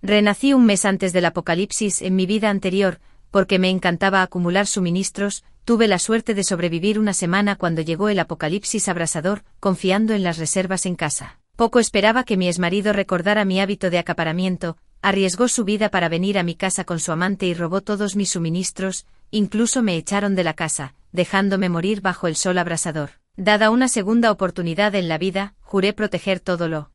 Renací un mes antes del apocalipsis en mi vida anterior, porque me encantaba acumular suministros. Tuve la suerte de sobrevivir una semana cuando llegó el apocalipsis abrasador, confiando en las reservas en casa. Poco esperaba que mi exmarido recordara mi hábito de acaparamiento, arriesgó su vida para venir a mi casa con su amante y robó todos mis suministros, incluso me echaron de la casa, dejándome morir bajo el sol abrasador. Dada una segunda oportunidad en la vida, juré proteger todo lo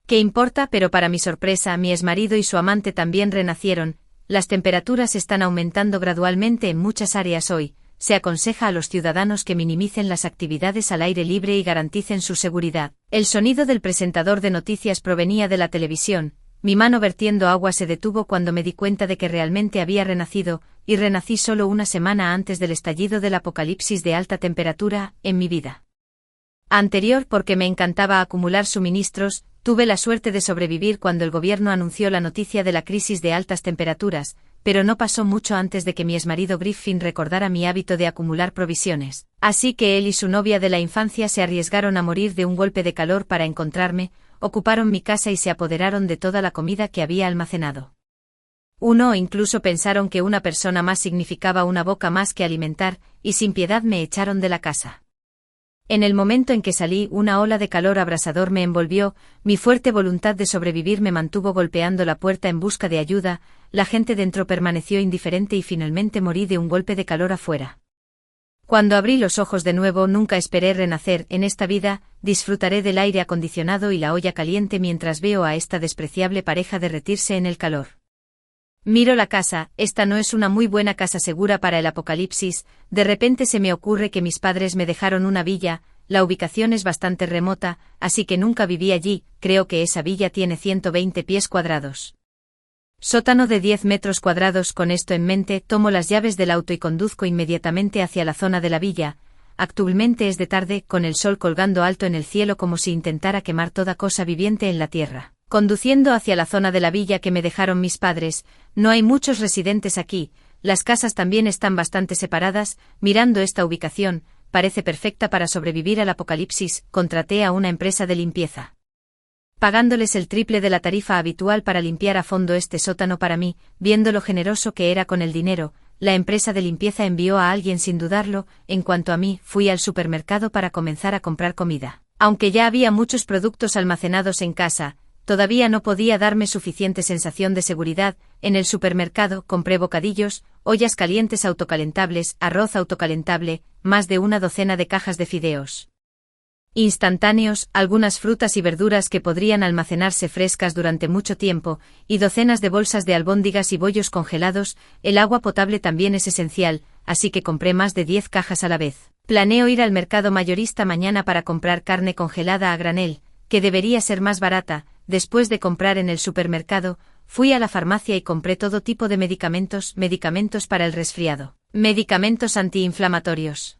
que importa, pero para mi sorpresa, mi exmarido y su amante también renacieron. Las temperaturas están aumentando gradualmente en muchas áreas hoy. Se aconseja a los ciudadanos que minimicen las actividades al aire libre y garanticen su seguridad. El sonido del presentador de noticias provenía de la televisión. Mi mano vertiendo agua se detuvo cuando me di cuenta de que realmente había renacido, y renací solo una semana antes del estallido del apocalipsis de alta temperatura en mi vida anterior. Porque me encantaba acumular suministros, tuve la suerte de sobrevivir cuando el gobierno anunció la noticia de la crisis de altas temperaturas, pero no pasó mucho antes de que mi exmarido Griffin recordara mi hábito de acumular provisiones. Así que él y su novia de la infancia se arriesgaron a morir de un golpe de calor para encontrarme, ocuparon mi casa y se apoderaron de toda la comida que había almacenado. Incluso pensaron que una persona más significaba una boca más que alimentar, y sin piedad me echaron de la casa. En el momento en que salí, una ola de calor abrasador me envolvió, mi fuerte voluntad de sobrevivir me mantuvo golpeando la puerta en busca de ayuda, la gente dentro permaneció indiferente y finalmente morí de un golpe de calor afuera. Cuando abrí los ojos de nuevo, nunca esperé renacer en esta vida. Disfrutaré del aire acondicionado y la olla caliente mientras veo a esta despreciable pareja derretirse en el calor. Miro la casa, esta no es una muy buena casa segura para el apocalipsis. De repente se me ocurre que mis padres me dejaron una villa, la ubicación es bastante remota, así que nunca viví allí. Creo que esa villa tiene 120 pies cuadrados. Sótano de 10 metros cuadrados. Con esto en mente, tomo las llaves del auto y conduzco inmediatamente hacia la zona de la villa. Actualmente es de tarde, con el sol colgando alto en el cielo como si intentara quemar toda cosa viviente en la tierra. Conduciendo hacia la zona de la villa que me dejaron mis padres, no hay muchos residentes aquí, las casas también están bastante separadas. Mirando esta ubicación, parece perfecta para sobrevivir al apocalipsis. Contraté a una empresa de limpieza, pagándoles el triple de la tarifa habitual para limpiar a fondo este sótano para mí. Viendo lo generoso que era con el dinero, la empresa de limpieza envió a alguien sin dudarlo. En cuanto a mí, fui al supermercado para comenzar a comprar comida. Aunque ya había muchos productos almacenados en casa, todavía no podía darme suficiente sensación de seguridad. En el supermercado compré bocadillos, ollas calientes autocalentables, arroz autocalentable, más de una docena de cajas de fideos instantáneos, algunas frutas y verduras que podrían almacenarse frescas durante mucho tiempo, y docenas de bolsas de albóndigas y bollos congelados. El agua potable también es esencial, así que compré más de 10 cajas a la vez. Planeo ir al mercado mayorista mañana para comprar carne congelada a granel, que debería ser más barata. Después de comprar en el supermercado, fui a la farmacia y compré todo tipo de medicamentos para el resfriado, medicamentos antiinflamatorios,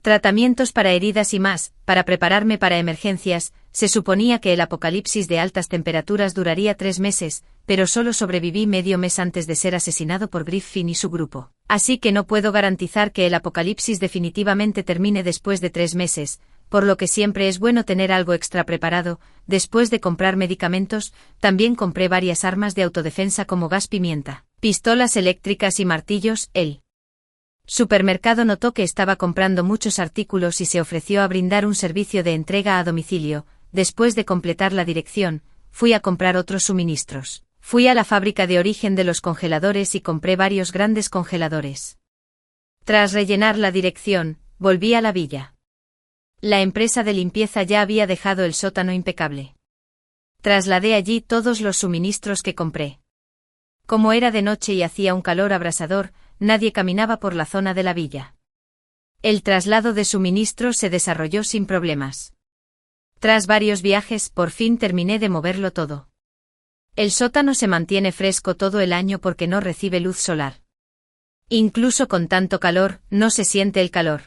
tratamientos para heridas y más. Para prepararme para emergencias. Se suponía que el apocalipsis de altas temperaturas duraría 3 meses, pero solo sobreviví medio mes antes de ser asesinado por Griffin y su grupo. Así que no puedo garantizar que el apocalipsis definitivamente termine después de 3 meses, por lo que siempre es bueno tener algo extra preparado. Después de comprar medicamentos, también compré varias armas de autodefensa como gas pimienta, pistolas eléctricas y martillos. El supermercado notó que estaba comprando muchos artículos y se ofreció a brindar un servicio de entrega a domicilio. Después de completar la dirección, fui a comprar otros suministros. Fui a la fábrica de origen de los congeladores y compré varios grandes congeladores. Tras rellenar la dirección, volví a la villa. La empresa de limpieza ya había dejado el sótano impecable. Trasladé allí todos los suministros que compré. Como era de noche y hacía un calor abrasador, nadie caminaba por la zona de la villa. El traslado de suministros se desarrolló sin problemas. Tras varios viajes, por fin terminé de moverlo todo. El sótano se mantiene fresco todo el año porque no recibe luz solar. Incluso con tanto calor, no se siente el calor.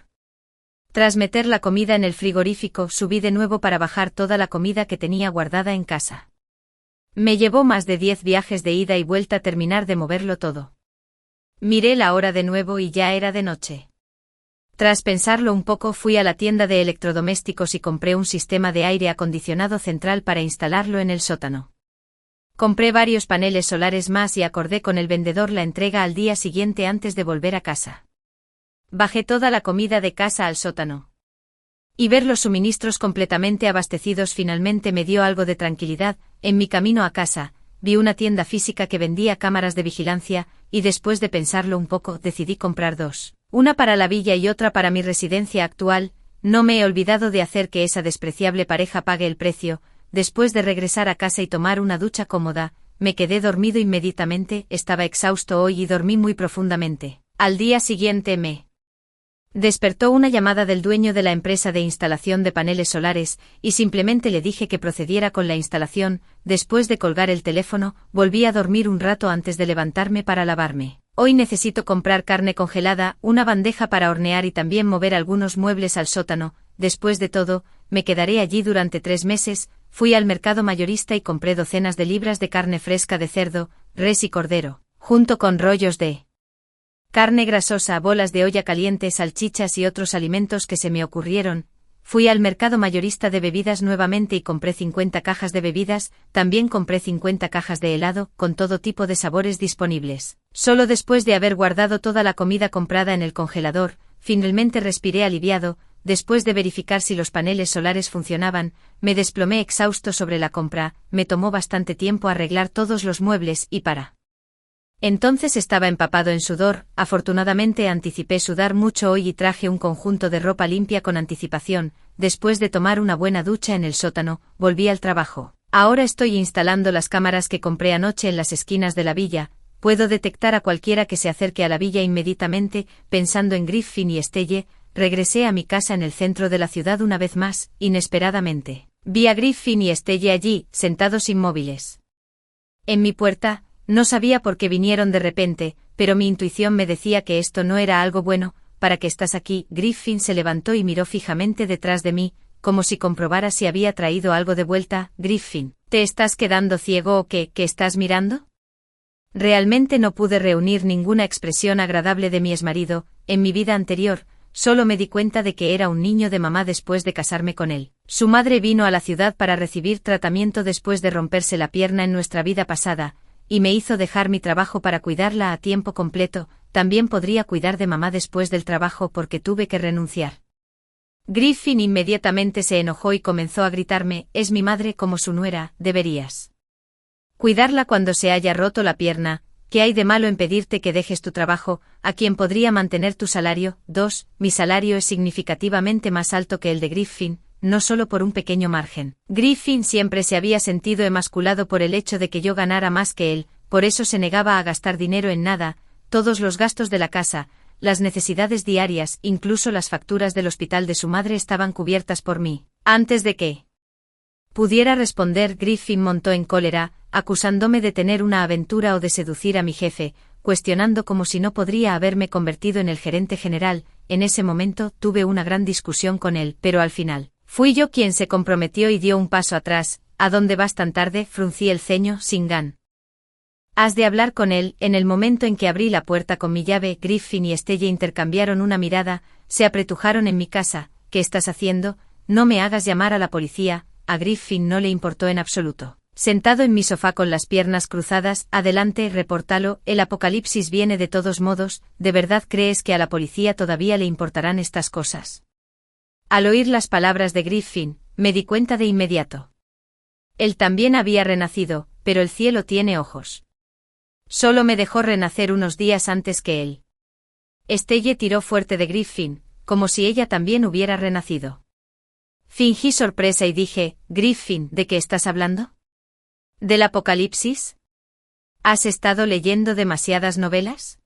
Tras meter la comida en el frigorífico, subí de nuevo para bajar toda la comida que tenía guardada en casa. Me llevó más de 10 viajes de ida y vuelta terminar de moverlo todo. Miré la hora de nuevo y ya era de noche. Tras pensarlo un poco, fui a la tienda de electrodomésticos y compré un sistema de aire acondicionado central para instalarlo en el sótano. Compré varios paneles solares más y acordé con el vendedor la entrega al día siguiente antes de volver a casa. Bajé toda la comida de casa al sótano. Y ver los suministros completamente abastecidos finalmente me dio algo de tranquilidad. En mi camino a casa, vi una tienda física que vendía cámaras de vigilancia, y después de pensarlo un poco decidí comprar dos. Una para la villa y otra para mi residencia actual. No me he olvidado de hacer que esa despreciable pareja pague el precio. Después de regresar a casa y tomar una ducha cómoda, me quedé dormido inmediatamente. Estaba exhausto hoy y dormí muy profundamente. Al día siguiente me despertó una llamada del dueño de la empresa de instalación de paneles solares, y simplemente le dije que procediera con la instalación. Después de colgar el teléfono, volví a dormir un rato antes de levantarme para lavarme. Hoy necesito comprar carne congelada, una bandeja para hornear y también mover algunos muebles al sótano. Después de todo, me quedaré allí durante 3 meses. Fui al mercado mayorista y compré docenas de libras de carne fresca de cerdo, res y cordero, junto con rollos de carne grasosa, bolas de olla caliente, salchichas y otros alimentos que se me ocurrieron. Fui al mercado mayorista de bebidas nuevamente y compré 50 cajas de bebidas. También compré 50 cajas de helado, con todo tipo de sabores disponibles. Solo después de haber guardado toda la comida comprada en el congelador, finalmente respiré aliviado. Después de verificar si los paneles solares funcionaban, me desplomé exhausto sobre la compra. Me tomó bastante tiempo arreglar todos los muebles y para entonces estaba empapado en sudor. Afortunadamente anticipé sudar mucho hoy y traje un conjunto de ropa limpia con anticipación. Después de tomar una buena ducha en el sótano, volví al trabajo. Ahora estoy instalando las cámaras que compré anoche en las esquinas de la villa. Puedo detectar a cualquiera que se acerque a la villa inmediatamente. Pensando en Griffin y Estelle, regresé a mi casa en el centro de la ciudad una vez más. Inesperadamente vi a Griffin y Estelle allí, sentados inmóviles en mi puerta. No sabía por qué vinieron de repente, pero mi intuición me decía que esto no era algo bueno. ¿Para qué estás aquí? Griffin se levantó y miró fijamente detrás de mí, como si comprobara si había traído algo de vuelta. Griffin, ¿te estás quedando ciego o qué? ¿Qué estás mirando? Realmente no pude reunir ninguna expresión agradable de mi exmarido. En mi vida anterior, solo me di cuenta de que era un niño de mamá después de casarme con él. Su madre vino a la ciudad para recibir tratamiento después de romperse la pierna en nuestra vida pasada, y me hizo dejar mi trabajo para cuidarla a tiempo completo. También podría cuidar de mamá después del trabajo porque tuve que renunciar. Griffin inmediatamente se enojó y comenzó a gritarme: es mi madre como su nuera, deberías cuidarla cuando se haya roto la pierna. ¿Qué hay de malo en pedirte que dejes tu trabajo, a quien podría mantener tu salario? 2. Mi salario es significativamente más alto que el de Griffin, no solo por un pequeño margen. Griffin siempre se había sentido emasculado por el hecho de que yo ganara más que él, por eso se negaba a gastar dinero en nada. Todos los gastos de la casa, las necesidades diarias, incluso las facturas del hospital de su madre estaban cubiertas por mí. Antes de que pudiera responder, Griffin montó en cólera, acusándome de tener una aventura o de seducir a mi jefe, cuestionando como si no podría haberme convertido en el gerente general. En ese momento tuve una gran discusión con él, pero al final fui yo quien se comprometió y dio un paso atrás. ¿A dónde vas tan tarde? Fruncí el ceño, sin gan. Has de hablar con él. En el momento en que abrí la puerta con mi llave, Griffin y Estelle intercambiaron una mirada, se apretujaron en mi casa. ¿Qué estás haciendo? No me hagas llamar a la policía. A Griffin no le importó en absoluto. Sentado en mi sofá con las piernas cruzadas: adelante, repórtalo, el apocalipsis viene de todos modos. ¿De verdad crees que a la policía todavía le importarán estas cosas? Al oír las palabras de Griffin, me di cuenta de inmediato. Él también había renacido, pero el cielo tiene ojos. Solo me dejó renacer unos días antes que él. Estelle tiró fuerte de Griffin, como si ella también hubiera renacido. Fingí sorpresa y dije: Griffin, ¿de qué estás hablando? ¿Del apocalipsis? ¿Has estado leyendo demasiadas novelas?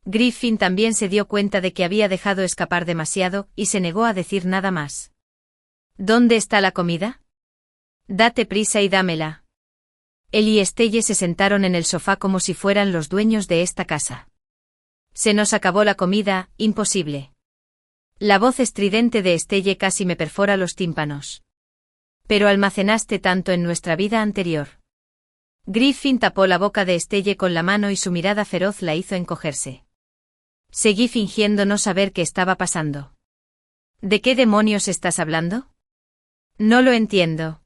Griffin también se dio cuenta de que había dejado escapar demasiado, y se negó a decir nada más. ¿Dónde está la comida? Date prisa y dámela. Él y Estelle se sentaron en el sofá como si fueran los dueños de esta casa. Se nos acabó la comida. Imposible. La voz estridente de Estelle casi me perfora los tímpanos. Pero almacenaste tanto en nuestra vida anterior. Griffin tapó la boca de Estelle con la mano y su mirada feroz la hizo encogerse. Seguí fingiendo no saber qué estaba pasando. ¿De qué demonios estás hablando? No lo entiendo.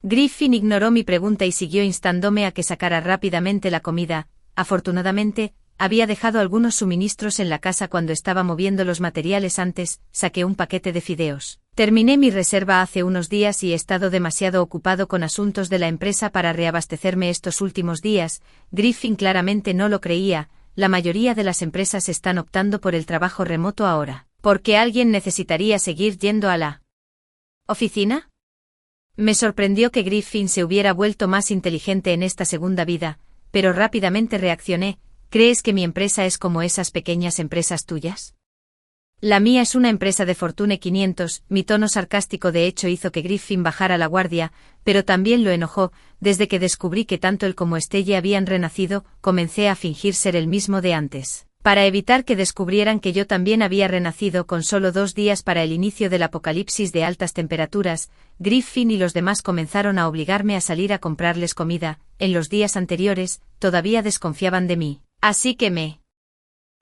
Griffin ignoró mi pregunta y siguió instándome a que sacara rápidamente la comida. Afortunadamente, había dejado algunos suministros en la casa cuando estaba moviendo los materiales antes. Saqué un paquete de fideos. Terminé mi reserva hace unos días y he estado demasiado ocupado con asuntos de la empresa para reabastecerme estos últimos días. Griffin claramente no lo creía. La mayoría de las empresas están optando por el trabajo remoto ahora. ¿Por qué alguien necesitaría seguir yendo a la oficina? Me sorprendió que Griffin se hubiera vuelto más inteligente en esta segunda vida, pero rápidamente reaccioné. ¿Crees que mi empresa es como esas pequeñas empresas tuyas? La mía es una empresa de Fortune 500, mi tono sarcástico de hecho hizo que Griffin bajara la guardia, pero también lo enojó. Desde que descubrí que tanto él como Estelle habían renacido, comencé a fingir ser el mismo de antes. Para evitar que descubrieran que yo también había renacido con solo 2 días para el inicio del apocalipsis de altas temperaturas, Griffin y los demás comenzaron a obligarme a salir a comprarles comida. En los días anteriores, todavía desconfiaban de mí. Así que me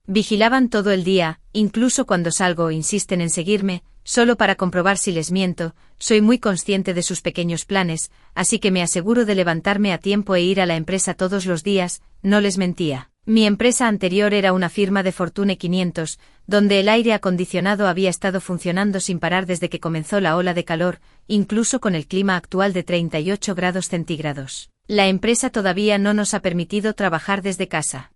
vigilaban todo el día, incluso cuando salgo insisten en seguirme, solo para comprobar si les miento. Soy muy consciente de sus pequeños planes, así que me aseguro de levantarme a tiempo e ir a la empresa todos los días. No les mentía. Mi empresa anterior era una firma de Fortune 500, donde el aire acondicionado había estado funcionando sin parar desde que comenzó la ola de calor, incluso con el clima actual de 38 grados centígrados. La empresa todavía no nos ha permitido trabajar desde casa.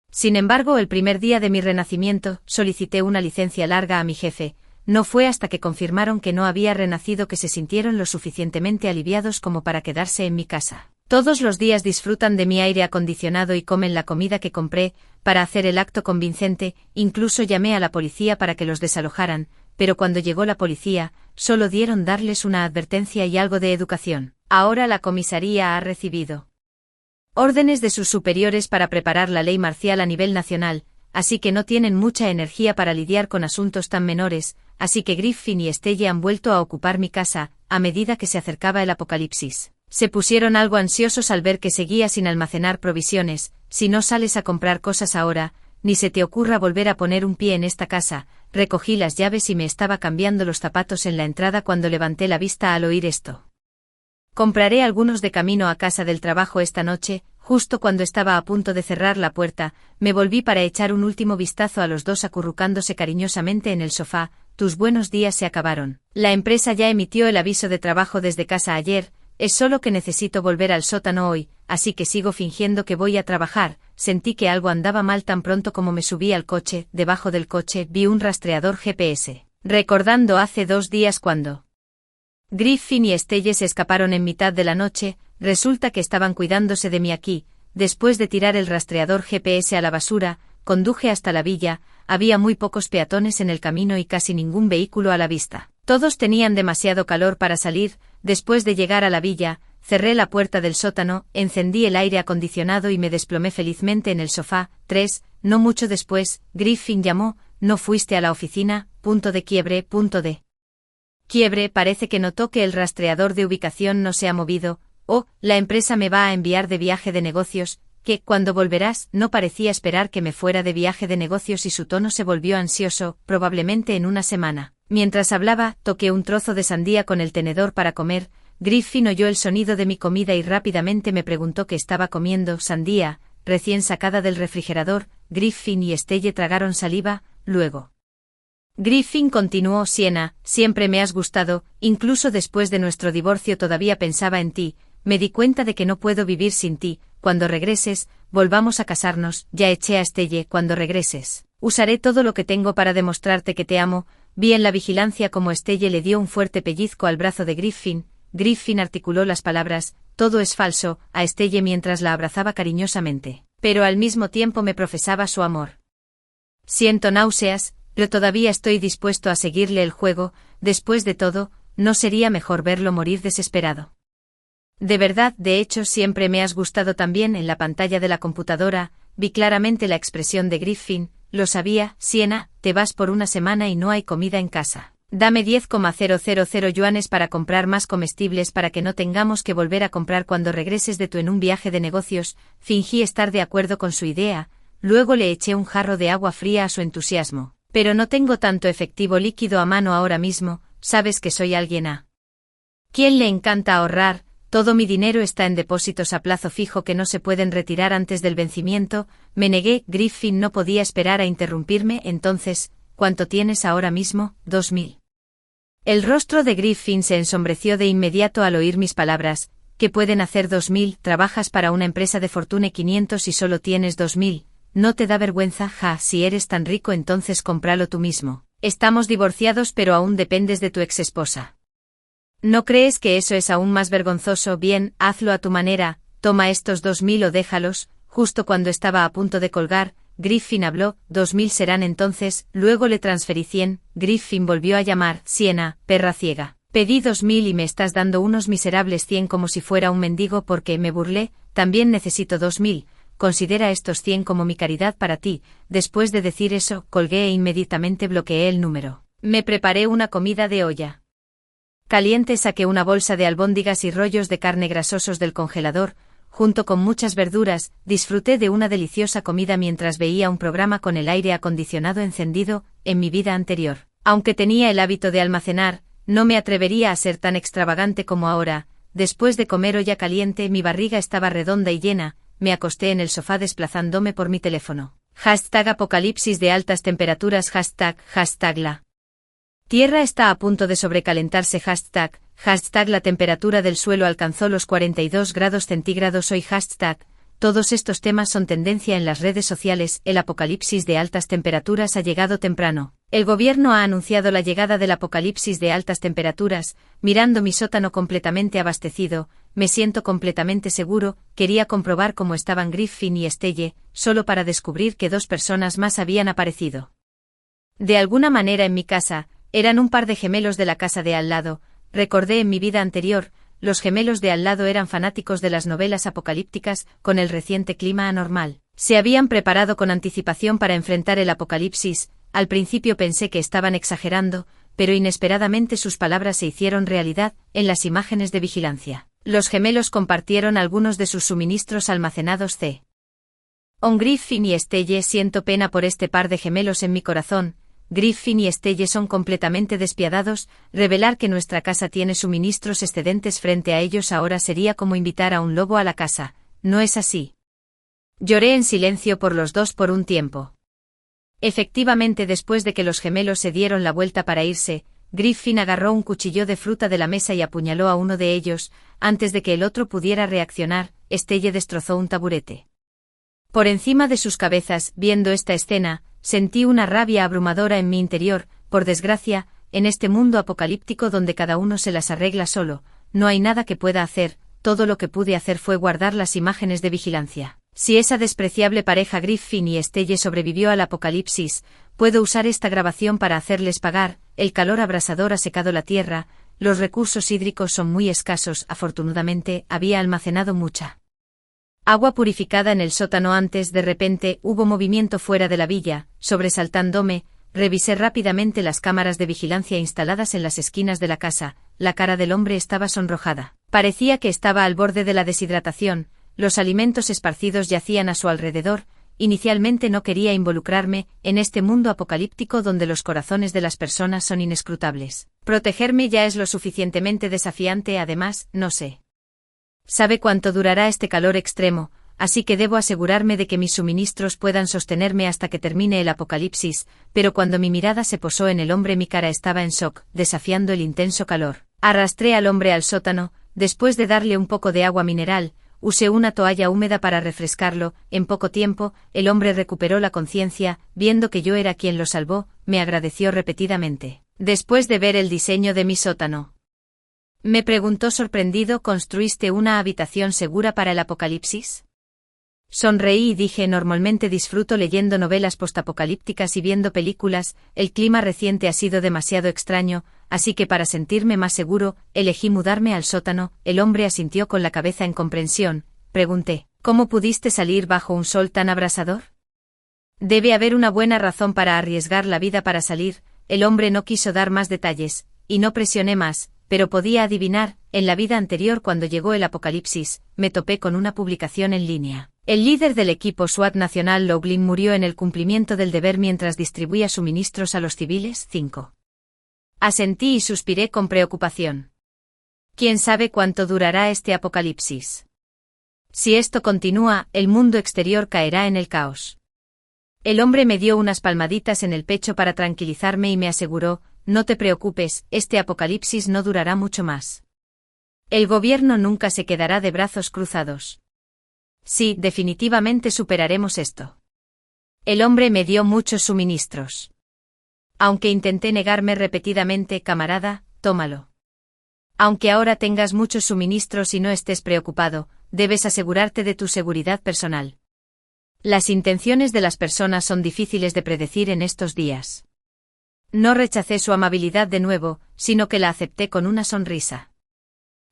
Sin embargo, el primer día de mi renacimiento, solicité una licencia larga a mi jefe. No fue hasta que confirmaron que no había renacido que se sintieron lo suficientemente aliviados como para quedarse en mi casa. Todos los días disfrutan de mi aire acondicionado y comen la comida que compré. Para hacer el acto convincente, incluso llamé a la policía para que los desalojaran, pero cuando llegó la policía, solo dieron darles una advertencia y algo de educación. Ahora la comisaría ha recibido órdenes de sus superiores para preparar la ley marcial a nivel nacional, así que no tienen mucha energía para lidiar con asuntos tan menores, así que Griffin y Estelle han vuelto a ocupar mi casa, a medida que se acercaba el apocalipsis. Se pusieron algo ansiosos al ver que seguía sin almacenar provisiones. Si no sales a comprar cosas ahora, ni se te ocurra volver a poner un pie en esta casa. Recogí las llaves y me estaba cambiando los zapatos en la entrada cuando levanté la vista al oír esto. Compraré algunos de camino a casa del trabajo esta noche. Justo cuando estaba a punto de cerrar la puerta, me volví para echar un último vistazo a los dos acurrucándose cariñosamente en el sofá. Tus buenos días se acabaron. La empresa ya emitió el aviso de trabajo desde casa ayer. Es solo que necesito volver al sótano hoy, así que sigo fingiendo que voy a trabajar. Sentí que algo andaba mal tan pronto como me subí al coche. Debajo del coche vi un rastreador GPS. Recordando hace 2 días cuando Griffin y Estelle se escaparon en mitad de la noche, resulta que estaban cuidándose de mí aquí. Después de tirar el rastreador GPS a la basura, conduje hasta la villa. Había muy pocos peatones en el camino y casi ningún vehículo a la vista. Todos tenían demasiado calor para salir. Después de llegar a la villa, cerré la puerta del sótano, encendí el aire acondicionado y me desplomé felizmente en el sofá. 3. No mucho después, Griffin llamó. ¿No fuiste a la oficina? Quiebre, parece que notó que el rastreador de ubicación no se ha movido. Oh, la empresa me va a enviar de viaje de negocios. ¿Qué? ¿Cuándo volverás? No parecía esperar que me fuera de viaje de negocios y su tono se volvió ansioso. Probablemente en una semana. Mientras hablaba, toqué un trozo de sandía con el tenedor para comer. Griffin oyó el sonido de mi comida y rápidamente me preguntó qué estaba comiendo. Sandía, recién sacada del refrigerador. Griffin y Estelle tragaron saliva. Luego Griffin continuó. Sienna, siempre me has gustado, incluso después de nuestro divorcio todavía pensaba en ti. Me di cuenta de que no puedo vivir sin ti. Cuando regreses, volvamos a casarnos. Ya eché a Estelle. Cuando regreses, usaré todo lo que tengo para demostrarte que te amo. Vi en la vigilancia como Estelle le dio un fuerte pellizco al brazo de Griffin. Griffin articuló las palabras, todo es falso, a Estelle mientras la abrazaba cariñosamente, pero al mismo tiempo me profesaba su amor. Siento náuseas, pero todavía estoy dispuesto a seguirle el juego. Después de todo, ¿no sería mejor verlo morir desesperado? De verdad, de hecho, siempre me has gustado también. En la pantalla de la computadora, vi claramente la expresión de Griffin. Lo sabía. Sienna, te vas por una semana y no hay comida en casa. Dame 10,000 yuanes para comprar más comestibles para que no tengamos que volver a comprar cuando regreses de tu en un viaje de negocios. Fingí estar de acuerdo con su idea, luego le eché un jarro de agua fría a su entusiasmo. Pero no tengo tanto efectivo líquido a mano ahora mismo, sabes que soy alguien a ¿Quién le encanta ahorrar? Todo mi dinero está en depósitos a plazo fijo que no se pueden retirar antes del vencimiento. Me negué. Griffin no podía esperar a interrumpirme. Entonces, ¿cuánto tienes ahora mismo? 2000. El rostro de Griffin se ensombreció de inmediato al oír mis palabras. ¿Qué pueden hacer 2000? Trabajas para una empresa de Fortune 500 y solo tienes 2000. ¿No te da vergüenza? Ja, si eres tan rico entonces cómpralo tú mismo. Estamos divorciados pero aún dependes de tu exesposa. ¿No crees que eso es aún más vergonzoso? Bien, hazlo a tu manera, toma estos 2000 o déjalos. Justo cuando estaba a punto de colgar, Griffin habló. 2000 serán entonces, luego le transferí 100, Griffin volvió a llamar. Siena, perra ciega. Pedí 2000 y me estás dando unos miserables 100 como si fuera un mendigo porque me burlé. También necesito 2000. Considera estos 100 como mi caridad para ti. Después de decir eso, colgué e inmediatamente bloqueé el número. Me preparé una comida de olla caliente, saqué una bolsa de albóndigas y rollos de carne grasosos del congelador, junto con muchas verduras. Disfruté de una deliciosa comida mientras veía un programa con el aire acondicionado encendido. En mi vida anterior, aunque tenía el hábito de almacenar, no me atrevería a ser tan extravagante como ahora. Después de comer olla caliente, mi barriga estaba redonda y llena. Me acosté en el sofá desplazándome por mi teléfono. #apocalipsis de altas temperaturas. #la Tierra está a punto de sobrecalentarse. #la temperatura del suelo alcanzó los 42 grados centígrados hoy. Todos estos temas son tendencia en las redes sociales. El apocalipsis de altas temperaturas ha llegado temprano. El gobierno ha anunciado la llegada del apocalipsis de altas temperaturas. Mirando mi sótano completamente abastecido, me siento completamente seguro. Quería comprobar cómo estaban Griffin y Estelle, solo para descubrir que 2 personas más habían aparecido. De alguna manera en mi casa. Eran un par de gemelos de la casa de al lado. Recordé en mi vida anterior, los gemelos de al lado eran fanáticos de las novelas apocalípticas. Con el reciente clima anormal, se habían preparado con anticipación para enfrentar el apocalipsis. Al principio pensé que estaban exagerando, pero inesperadamente sus palabras se hicieron realidad. En las imágenes de vigilancia, los gemelos compartieron algunos de sus suministros almacenados. Griffin y Estelle. Siento pena por este par de gemelos en mi corazón. Griffin y Estelle son completamente despiadados. Revelar que nuestra casa tiene suministros excedentes frente a ellos ahora sería como invitar a un lobo a la casa. ¿No es así? Lloré en silencio por los dos por un tiempo. Efectivamente, después de que los gemelos se dieron la vuelta para irse, Griffin agarró un cuchillo de fruta de la mesa y apuñaló a uno de ellos. Antes de que el otro pudiera reaccionar, Estelle destrozó un taburete por encima de sus cabezas. Viendo esta escena, sentí una rabia abrumadora en mi interior. Por desgracia, en este mundo apocalíptico donde cada uno se las arregla solo, no hay nada que pueda hacer. Todo lo que pude hacer fue guardar las imágenes de vigilancia. Si esa despreciable pareja Griffin y Estelle sobrevivió al apocalipsis, puedo usar esta grabación para hacerles pagar. El calor abrasador ha secado la tierra, los recursos hídricos son muy escasos. Afortunadamente, había almacenado mucha agua purificada en el sótano antes. De repente, hubo movimiento fuera de la villa. Sobresaltándome, revisé rápidamente las cámaras de vigilancia instaladas en las esquinas de la casa. La cara del hombre estaba sonrojada. Parecía que estaba al borde de la deshidratación. Los alimentos esparcidos yacían a su alrededor. Inicialmente no quería involucrarme en este mundo apocalíptico donde los corazones de las personas son inescrutables. Protegerme ya es lo suficientemente desafiante. Además, no sé sabe cuánto durará este calor extremo, así que debo asegurarme de que mis suministros puedan sostenerme hasta que termine el apocalipsis. Pero cuando mi mirada se posó en el hombre, mi cara estaba en shock, desafiando el intenso calor. Arrastré al hombre al sótano. Después de darle un poco de agua mineral, usé una toalla húmeda para refrescarlo. En poco tiempo, el hombre recuperó la conciencia. Viendo que yo era quien lo salvó, me agradeció repetidamente. Después de ver el diseño de mi sótano, me preguntó sorprendido, ¿construiste una habitación segura para el apocalipsis? Sonreí y dije, normalmente disfruto leyendo novelas postapocalípticas y viendo películas. El clima reciente ha sido demasiado extraño, así que para sentirme más seguro, elegí mudarme al sótano. El hombre asintió con la cabeza en comprensión. Pregunté, ¿cómo pudiste salir bajo un sol tan abrasador? Debe haber una buena razón para arriesgar la vida para salir. El hombre no quiso dar más detalles, y no presioné más. Pero podía adivinar. En la vida anterior, cuando llegó el apocalipsis, me topé con una publicación en línea. El líder del equipo SWAT nacional Loughlin murió en el cumplimiento del deber mientras distribuía suministros a los civiles. 5. Asentí y suspiré con preocupación. ¿Quién sabe cuánto durará este apocalipsis? Si esto continúa, el mundo exterior caerá en el caos. El hombre me dio unas palmaditas en el pecho para tranquilizarme y me aseguró, no te preocupes, este apocalipsis no durará mucho más. El gobierno nunca se quedará de brazos cruzados. Sí, definitivamente superaremos esto. El hombre me dio muchos suministros. Aunque intenté negarme repetidamente, camarada, tómalo. Aunque ahora tengas muchos suministros y no estés preocupado, debes asegurarte de tu seguridad personal. Las intenciones de las personas son difíciles de predecir en estos días. No rechacé su amabilidad de nuevo, sino que la acepté con una sonrisa.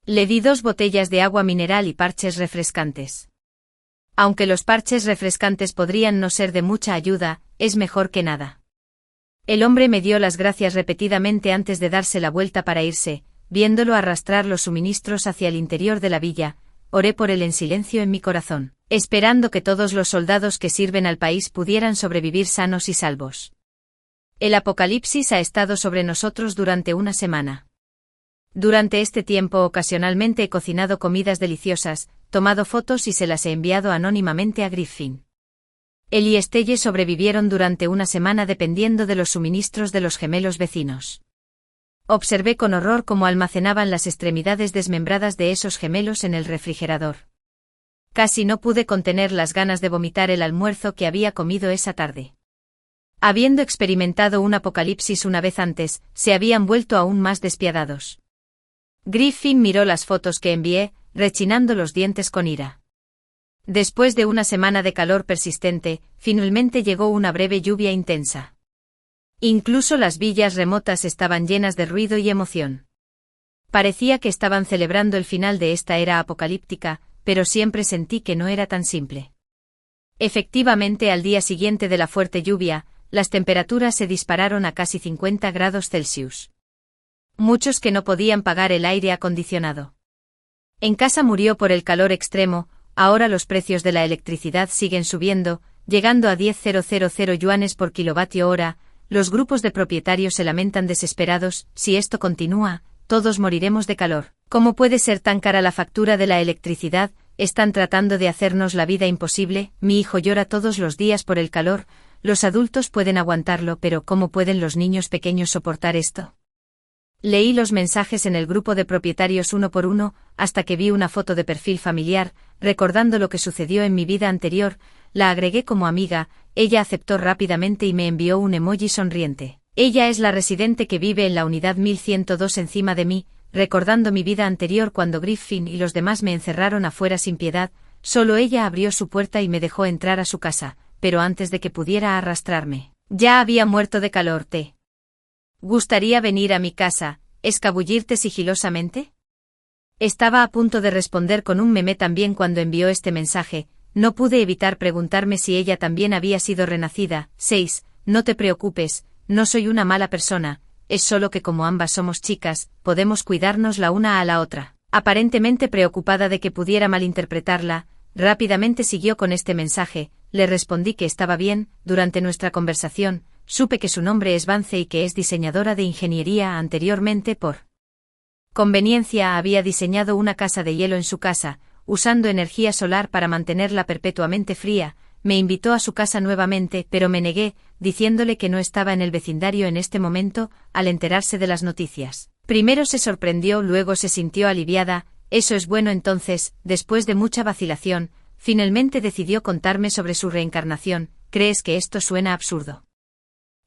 Le di 2 botellas de agua mineral y parches refrescantes. Aunque los parches refrescantes podrían no ser de mucha ayuda, es mejor que nada. El hombre me dio las gracias repetidamente antes de darse la vuelta para irse, viéndolo arrastrar los suministros hacia el interior de la villa. Oré por él en silencio en mi corazón, esperando que todos los soldados que sirven al país pudieran sobrevivir sanos y salvos. El apocalipsis ha estado sobre nosotros durante una semana. Durante este tiempo ocasionalmente he cocinado comidas deliciosas, tomado fotos y se las he enviado anónimamente a Griffin. Él y Estelle sobrevivieron durante una semana dependiendo de los suministros de los gemelos vecinos. Observé con horror cómo almacenaban las extremidades desmembradas de esos gemelos en el refrigerador. Casi no pude contener las ganas de vomitar el almuerzo que había comido esa tarde. Habiendo experimentado un apocalipsis una vez antes, se habían vuelto aún más despiadados. Griffin miró las fotos que envié, rechinando los dientes con ira. Después de una semana de calor persistente, finalmente llegó una breve lluvia intensa. Incluso las villas remotas estaban llenas de ruido y emoción. Parecía que estaban celebrando el final de esta era apocalíptica, pero siempre sentí que no era tan simple. Efectivamente, al día siguiente de la fuerte lluvia, las temperaturas se dispararon a casi 50 grados Celsius. Muchos que no podían pagar el aire acondicionado. En casa murió por el calor extremo. Ahora los precios de la electricidad siguen subiendo, llegando a 10.000 yuanes por kilovatio hora. Los grupos de propietarios se lamentan desesperados, si esto continúa, todos moriremos de calor. ¿Cómo puede ser tan cara la factura de la electricidad? Están tratando de hacernos la vida imposible, mi hijo llora todos los días por el calor, los adultos pueden aguantarlo, pero ¿cómo pueden los niños pequeños soportar esto? Leí los mensajes en el grupo de propietarios uno por uno, hasta que vi una foto de perfil familiar, recordando lo que sucedió en mi vida anterior, la agregué como amiga, ella aceptó rápidamente y me envió un emoji sonriente. Ella es la residente que vive en la unidad 1102 encima de mí, recordando mi vida anterior cuando Griffin y los demás me encerraron afuera sin piedad, solo ella abrió su puerta y me dejó entrar a su casa, pero antes de que pudiera arrastrarme, ya había muerto de calor. ¿Te gustaría venir a mi casa, escabullirte sigilosamente? Estaba a punto de responder con un meme también cuando envió este mensaje, no pude evitar preguntarme si ella también había sido renacida. 6. No te preocupes, no soy una mala persona, es solo que como ambas somos chicas, podemos cuidarnos la una a la otra. Aparentemente preocupada de que pudiera malinterpretarla, rápidamente siguió con este mensaje, le respondí que estaba bien. Durante nuestra conversación, supe que su nombre es Vance y que es diseñadora de ingeniería. Anteriormente, por conveniencia, había diseñado una casa de hielo en su casa, usando energía solar para mantenerla perpetuamente fría. Me invitó a su casa nuevamente, pero me negué, diciéndole que no estaba en el vecindario en este momento. Al enterarse de las noticias, primero se sorprendió, luego se sintió aliviada. Eso es bueno. Entonces, después de mucha vacilación, finalmente decidió contarme sobre su reencarnación. ¿Crees que esto suena absurdo?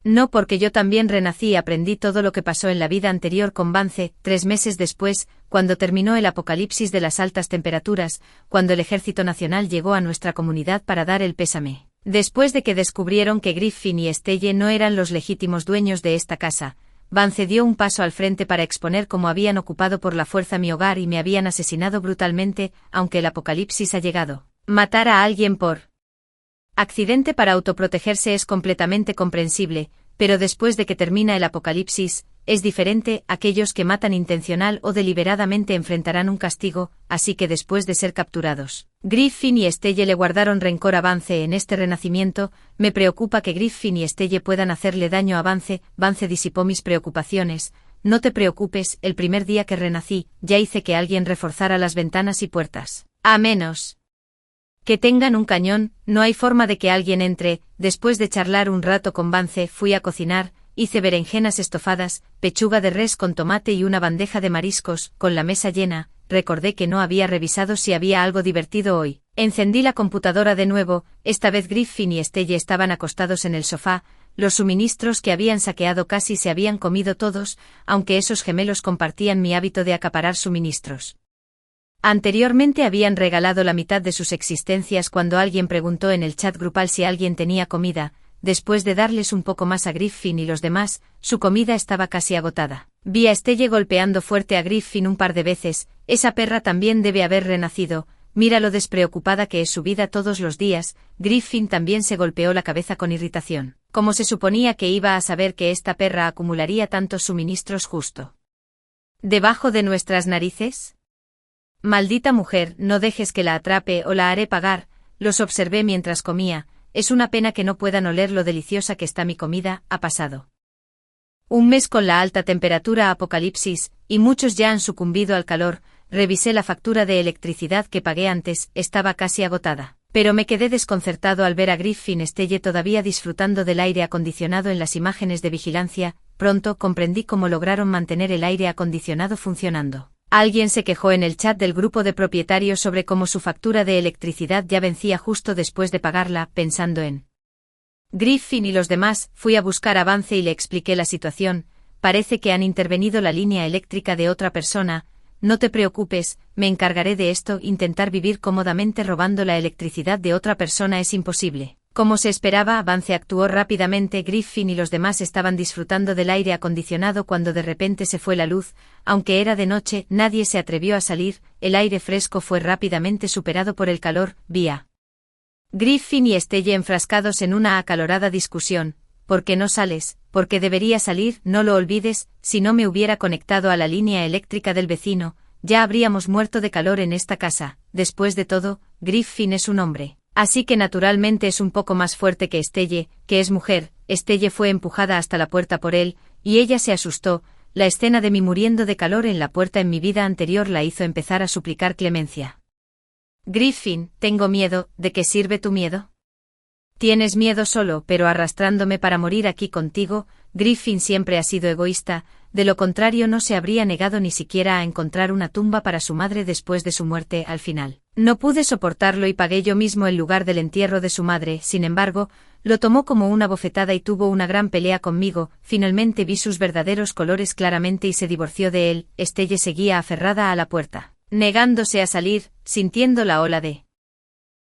No, porque yo también renací y aprendí todo lo que pasó en la vida anterior con Vance. 3 meses después, cuando terminó el apocalipsis de las altas temperaturas, cuando el Ejército Nacional llegó a nuestra comunidad para dar el pésame. Después de que descubrieron que Griffin y Estelle no eran los legítimos dueños de esta casa, Vance dio un paso al frente para exponer cómo habían ocupado por la fuerza mi hogar y me habían asesinado brutalmente. Aunque el apocalipsis ha llegado, matar a alguien por accidente para autoprotegerse es completamente comprensible, pero después de que termina el apocalipsis, es diferente. Aquellos que matan intencional o deliberadamente enfrentarán un castigo, así que después de ser capturados, Griffin y Estelle le guardaron rencor a Vance en este renacimiento. Me preocupa que Griffin y Estelle puedan hacerle daño a Vance. Vance disipó mis preocupaciones, no te preocupes, el primer día que renací, ya hice que alguien reforzara las ventanas y puertas. A menos que tengan un cañón, no hay forma de que alguien entre. Después de charlar un rato con Vance, fui a cocinar, hice berenjenas estofadas, pechuga de res con tomate y una bandeja de mariscos. Con la mesa llena, recordé que no había revisado si había algo divertido hoy. Encendí la computadora de nuevo, esta vez Griffin y Estelle estaban acostados en el sofá. Los suministros que habían saqueado casi se habían comido todos, aunque esos gemelos compartían mi hábito de acaparar suministros. Anteriormente habían regalado la mitad de sus existencias cuando alguien preguntó en el chat grupal si alguien tenía comida. Después de darles un poco más a Griffin y los demás, su comida estaba casi agotada. Vi a Estelle golpeando fuerte a Griffin un par de veces. Esa perra también debe haber renacido. Mira lo despreocupada que es su vida todos los días. Griffin también se golpeó la cabeza con irritación. ¿Cómo se suponía que iba a saber que esta perra acumularía tantos suministros justo debajo de nuestras narices? Maldita mujer, no dejes que la atrape o la haré pagar. Los observé mientras comía. Es una pena que no puedan oler lo deliciosa que está mi comida. Ha pasado un mes con la alta temperatura apocalipsis, y muchos ya han sucumbido al calor. Revisé la factura de electricidad que pagué antes, estaba casi agotada. Pero me quedé desconcertado al ver a Griffin y Estelle todavía disfrutando del aire acondicionado en las imágenes de vigilancia. Pronto comprendí cómo lograron mantener el aire acondicionado funcionando. Alguien se quejó en el chat del grupo de propietarios sobre cómo su factura de electricidad ya vencía justo después de pagarla. Pensando en Griffin y los demás, fui a buscar a Vance y le expliqué la situación. Parece que han intervenido la línea eléctrica de otra persona. No te preocupes, me encargaré de esto. Intentar vivir cómodamente robando la electricidad de otra persona es imposible. Como se esperaba, Vance actuó rápidamente. Griffin y los demás estaban disfrutando del aire acondicionado cuando de repente se fue la luz. Aunque era de noche, nadie se atrevió a salir. El aire fresco fue rápidamente superado por el calor. Vi a Griffin y Estelle enfrascados en una acalorada discusión. ¿Por qué no sales? ¿Por qué debería salir? No lo olvides, si no me hubiera conectado a la línea eléctrica del vecino, ya habríamos muerto de calor en esta casa. Después de todo, Griffin es un hombre. Así que naturalmente es un poco más fuerte que Estelle, que es mujer. Estelle fue empujada hasta la puerta por él, y ella se asustó. La escena de mí muriendo de calor en la puerta en mi vida anterior la hizo empezar a suplicar clemencia. Griffin, tengo miedo. ¿De qué sirve tu miedo? Tienes miedo solo, pero arrastrándome para morir aquí contigo. Griffin siempre ha sido egoísta, de lo contrario no se habría negado ni siquiera a encontrar una tumba para su madre después de su muerte. Al final no pude soportarlo y pagué yo mismo el lugar del entierro de su madre. Sin embargo, lo tomó como una bofetada y tuvo una gran pelea conmigo. Finalmente vi sus verdaderos colores claramente y se divorció de él. Estelle seguía aferrada a la puerta, negándose a salir, sintiendo la ola de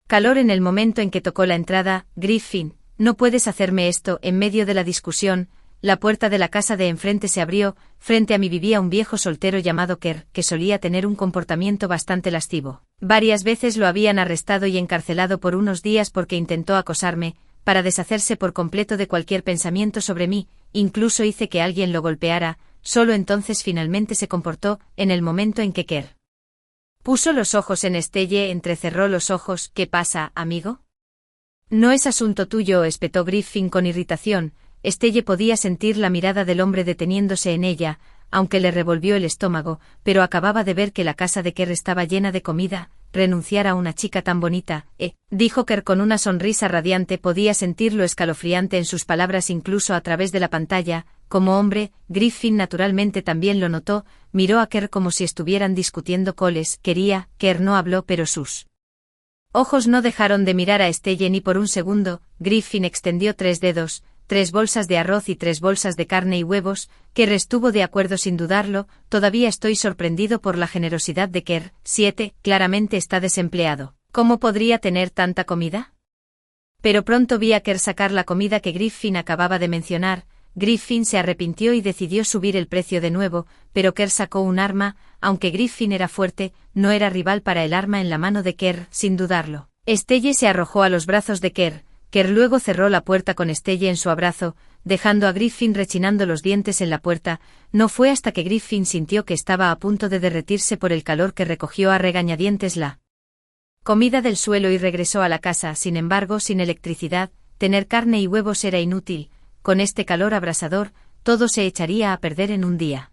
calor en el momento en que tocó la entrada. Griffin, no puedes hacerme esto. En medio de la discusión, la puerta de la casa de enfrente se abrió. Frente a mí vivía un viejo soltero llamado Kerr, que solía tener un comportamiento bastante lascivo. Varias veces lo habían arrestado y encarcelado por unos días porque intentó acosarme, para deshacerse por completo de cualquier pensamiento sobre mí. Incluso hice que alguien lo golpeara. Solo entonces finalmente se comportó. En el momento en que Kerr puso los ojos en Estelle, entrecerró los ojos. ¿Qué pasa, amigo? No es asunto tuyo, espetó Griffin con irritación. Estelle podía sentir la mirada del hombre deteniéndose en ella, aunque le revolvió el estómago, pero acababa de ver que la casa de Kerr estaba llena de comida. Renunciar a una chica tan bonita, dijo Kerr con una sonrisa radiante. Podía sentir lo escalofriante en sus palabras incluso a través de la pantalla. Como hombre, Griffin naturalmente también lo notó, miró a Kerr como si estuvieran discutiendo coles. Kerr no habló, pero sus ojos no dejaron de mirar a Estelle ni por un segundo. Griffin extendió 3 dedos, 3 bolsas de arroz y 3 bolsas de carne y huevos. Kerr estuvo de acuerdo sin dudarlo. Todavía estoy sorprendido por la generosidad de Kerr. 7, claramente está desempleado. ¿Cómo podría tener tanta comida? Pero pronto vi a Kerr sacar la comida que Griffin acababa de mencionar. Griffin se arrepintió y decidió subir el precio de nuevo, pero Kerr sacó un arma. Aunque Griffin era fuerte, no era rival para el arma en la mano de Kerr, sin dudarlo. Estelle se arrojó a los brazos de Kerr. Kerr luego cerró la puerta con Estelle en su abrazo, dejando a Griffin rechinando los dientes en la puerta. No fue hasta que Griffin sintió que estaba a punto de derretirse por el calor que recogió a regañadientes la comida del suelo y regresó a la casa. Sin embargo, sin electricidad, tener carne y huevos era inútil. Con este calor abrasador, todo se echaría a perder en un día.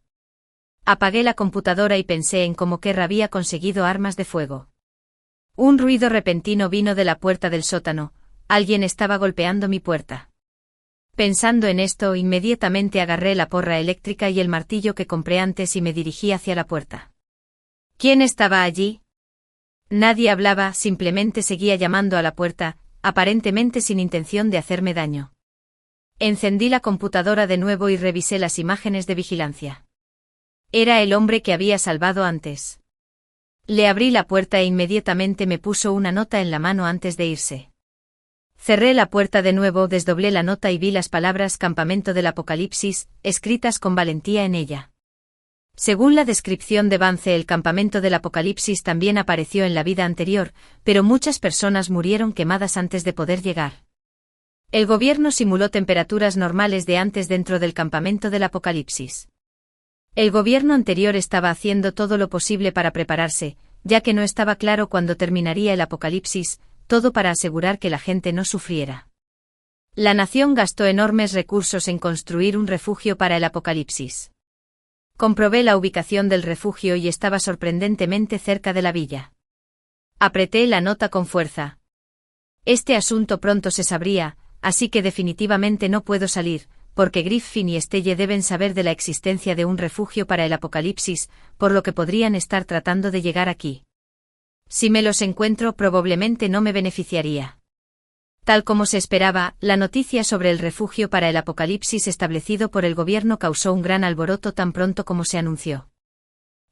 Apagué la computadora y pensé en cómo Kerr había conseguido armas de fuego. Un ruido repentino vino de la puerta del sótano, alguien estaba golpeando mi puerta. Pensando en esto, inmediatamente agarré la porra eléctrica y el martillo que compré antes y me dirigí hacia la puerta. ¿Quién estaba allí? Nadie hablaba, simplemente seguía llamando a la puerta, aparentemente sin intención de hacerme daño. Encendí la computadora de nuevo y revisé las imágenes de vigilancia. Era el hombre que había salvado antes. Le abrí la puerta e inmediatamente me puso una nota en la mano antes de irse. Cerré la puerta de nuevo, desdoblé la nota y vi las palabras Campamento del Apocalipsis, escritas con valentía en ella. Según la descripción de Vance, el Campamento del Apocalipsis también apareció en la vida anterior, pero muchas personas murieron quemadas antes de poder llegar. El gobierno simuló temperaturas normales de antes dentro del Campamento del Apocalipsis. El gobierno anterior estaba haciendo todo lo posible para prepararse, ya que no estaba claro cuándo terminaría el apocalipsis, todo para asegurar que la gente no sufriera. La nación gastó enormes recursos en construir un refugio para el apocalipsis. Comprobé la ubicación del refugio y estaba sorprendentemente cerca de la villa. Apreté la nota con fuerza. Este asunto pronto se sabría, así que definitivamente no puedo salir, porque Griffin y Stelle deben saber de la existencia de un refugio para el apocalipsis, por lo que podrían estar tratando de llegar aquí. Si me los encuentro, probablemente no me beneficiaría. Tal como se esperaba, la noticia sobre el refugio para el apocalipsis establecido por el gobierno causó un gran alboroto tan pronto como se anunció.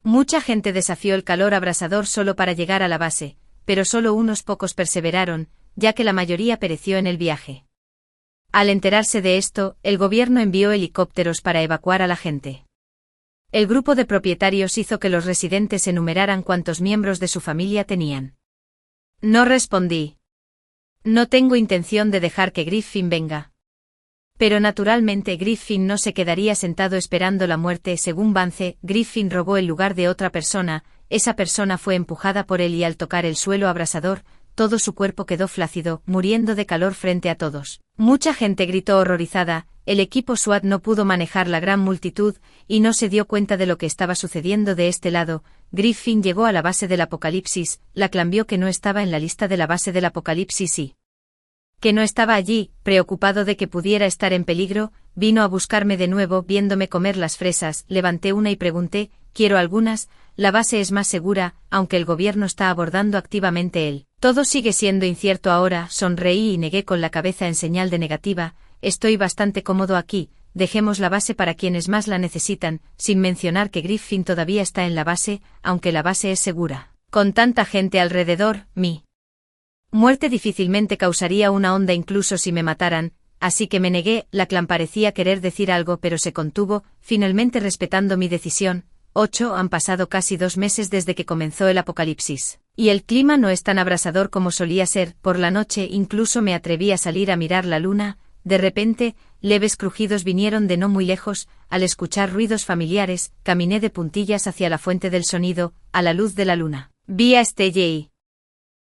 Mucha gente desafió el calor abrasador solo para llegar a la base, pero solo unos pocos perseveraron, ya que la mayoría pereció en el viaje. Al enterarse de esto, el gobierno envió helicópteros para evacuar a la gente. El grupo de propietarios hizo que los residentes enumeraran cuántos miembros de su familia tenían. No respondí. No tengo intención de dejar que Griffin venga. Pero naturalmente Griffin no se quedaría sentado esperando la muerte. Según Vance, Griffin robó el lugar de otra persona, esa persona fue empujada por él y al tocar el suelo abrasador, todo su cuerpo quedó flácido, muriendo de calor frente a todos. Mucha gente gritó horrorizada, el equipo SWAT no pudo manejar la gran multitud, y no se dio cuenta de lo que estaba sucediendo de este lado. Griffin llegó a la base del apocalipsis, la clan vio que no estaba en la lista de la base del apocalipsis y que no estaba allí, preocupado de que pudiera estar en peligro, vino a buscarme de nuevo viéndome comer las fresas, levanté una y pregunté, ¿quiero algunas? La base es más segura, aunque el gobierno está abordando activamente él. Todo sigue siendo incierto ahora, sonreí y negué con la cabeza en señal de negativa, estoy bastante cómodo aquí, dejemos la base para quienes más la necesitan, sin mencionar que Griffin todavía está en la base, aunque la base es segura. Con tanta gente alrededor, mi muerte difícilmente causaría una onda incluso si me mataran, así que me negué. La clan parecía querer decir algo pero se contuvo, finalmente respetando mi decisión. 8 Han pasado casi 2 meses desde que comenzó el apocalipsis, y el clima no es tan abrasador como solía ser. Por la noche incluso me atreví a salir a mirar la luna. De repente, leves crujidos vinieron de no muy lejos. Al escuchar ruidos familiares, caminé de puntillas hacia la fuente del sonido, a la luz de la luna. Vi a Stelle y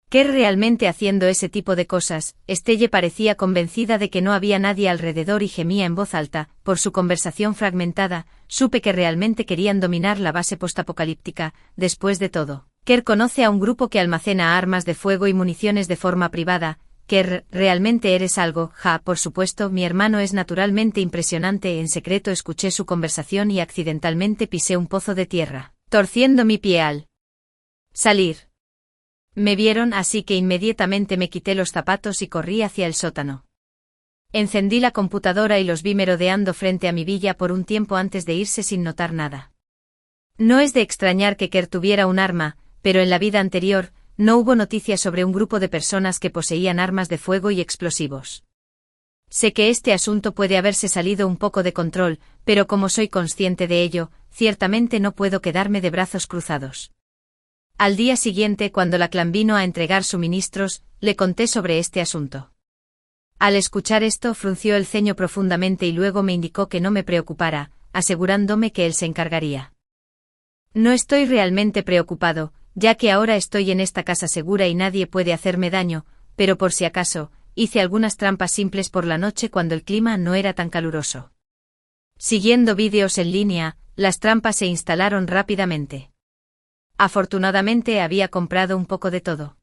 Kerr realmente haciendo ese tipo de cosas. Stelle parecía convencida de que no había nadie alrededor y gemía en voz alta. Por su conversación fragmentada, supe que realmente querían dominar la base postapocalíptica. Después de todo, Kerr conoce a un grupo que almacena armas de fuego y municiones de forma privada. Kerr, ¿realmente eres algo? Por supuesto, mi hermano es naturalmente impresionante. En secreto escuché su conversación y accidentalmente pisé un pozo de tierra, torciendo mi pie al salir. Me vieron, así que inmediatamente me quité los zapatos y corrí hacia el sótano. Encendí la computadora y los vi merodeando frente a mi villa por un tiempo antes de irse sin notar nada. No es de extrañar que Kerr tuviera un arma, pero en la vida anterior, no hubo noticias sobre un grupo de personas que poseían armas de fuego y explosivos. Sé que este asunto puede haberse salido un poco de control, pero como soy consciente de ello, ciertamente no puedo quedarme de brazos cruzados. Al día siguiente, cuando la clan vino a entregar suministros, le conté sobre este asunto. Al escuchar esto, frunció el ceño profundamente y luego me indicó que no me preocupara, asegurándome que él se encargaría. No estoy realmente preocupado, ya que ahora estoy en esta casa segura y nadie puede hacerme daño, pero por si acaso, hice algunas trampas simples por la noche cuando el clima no era tan caluroso. Siguiendo vídeos en línea, las trampas se instalaron rápidamente. Afortunadamente había comprado un poco de todo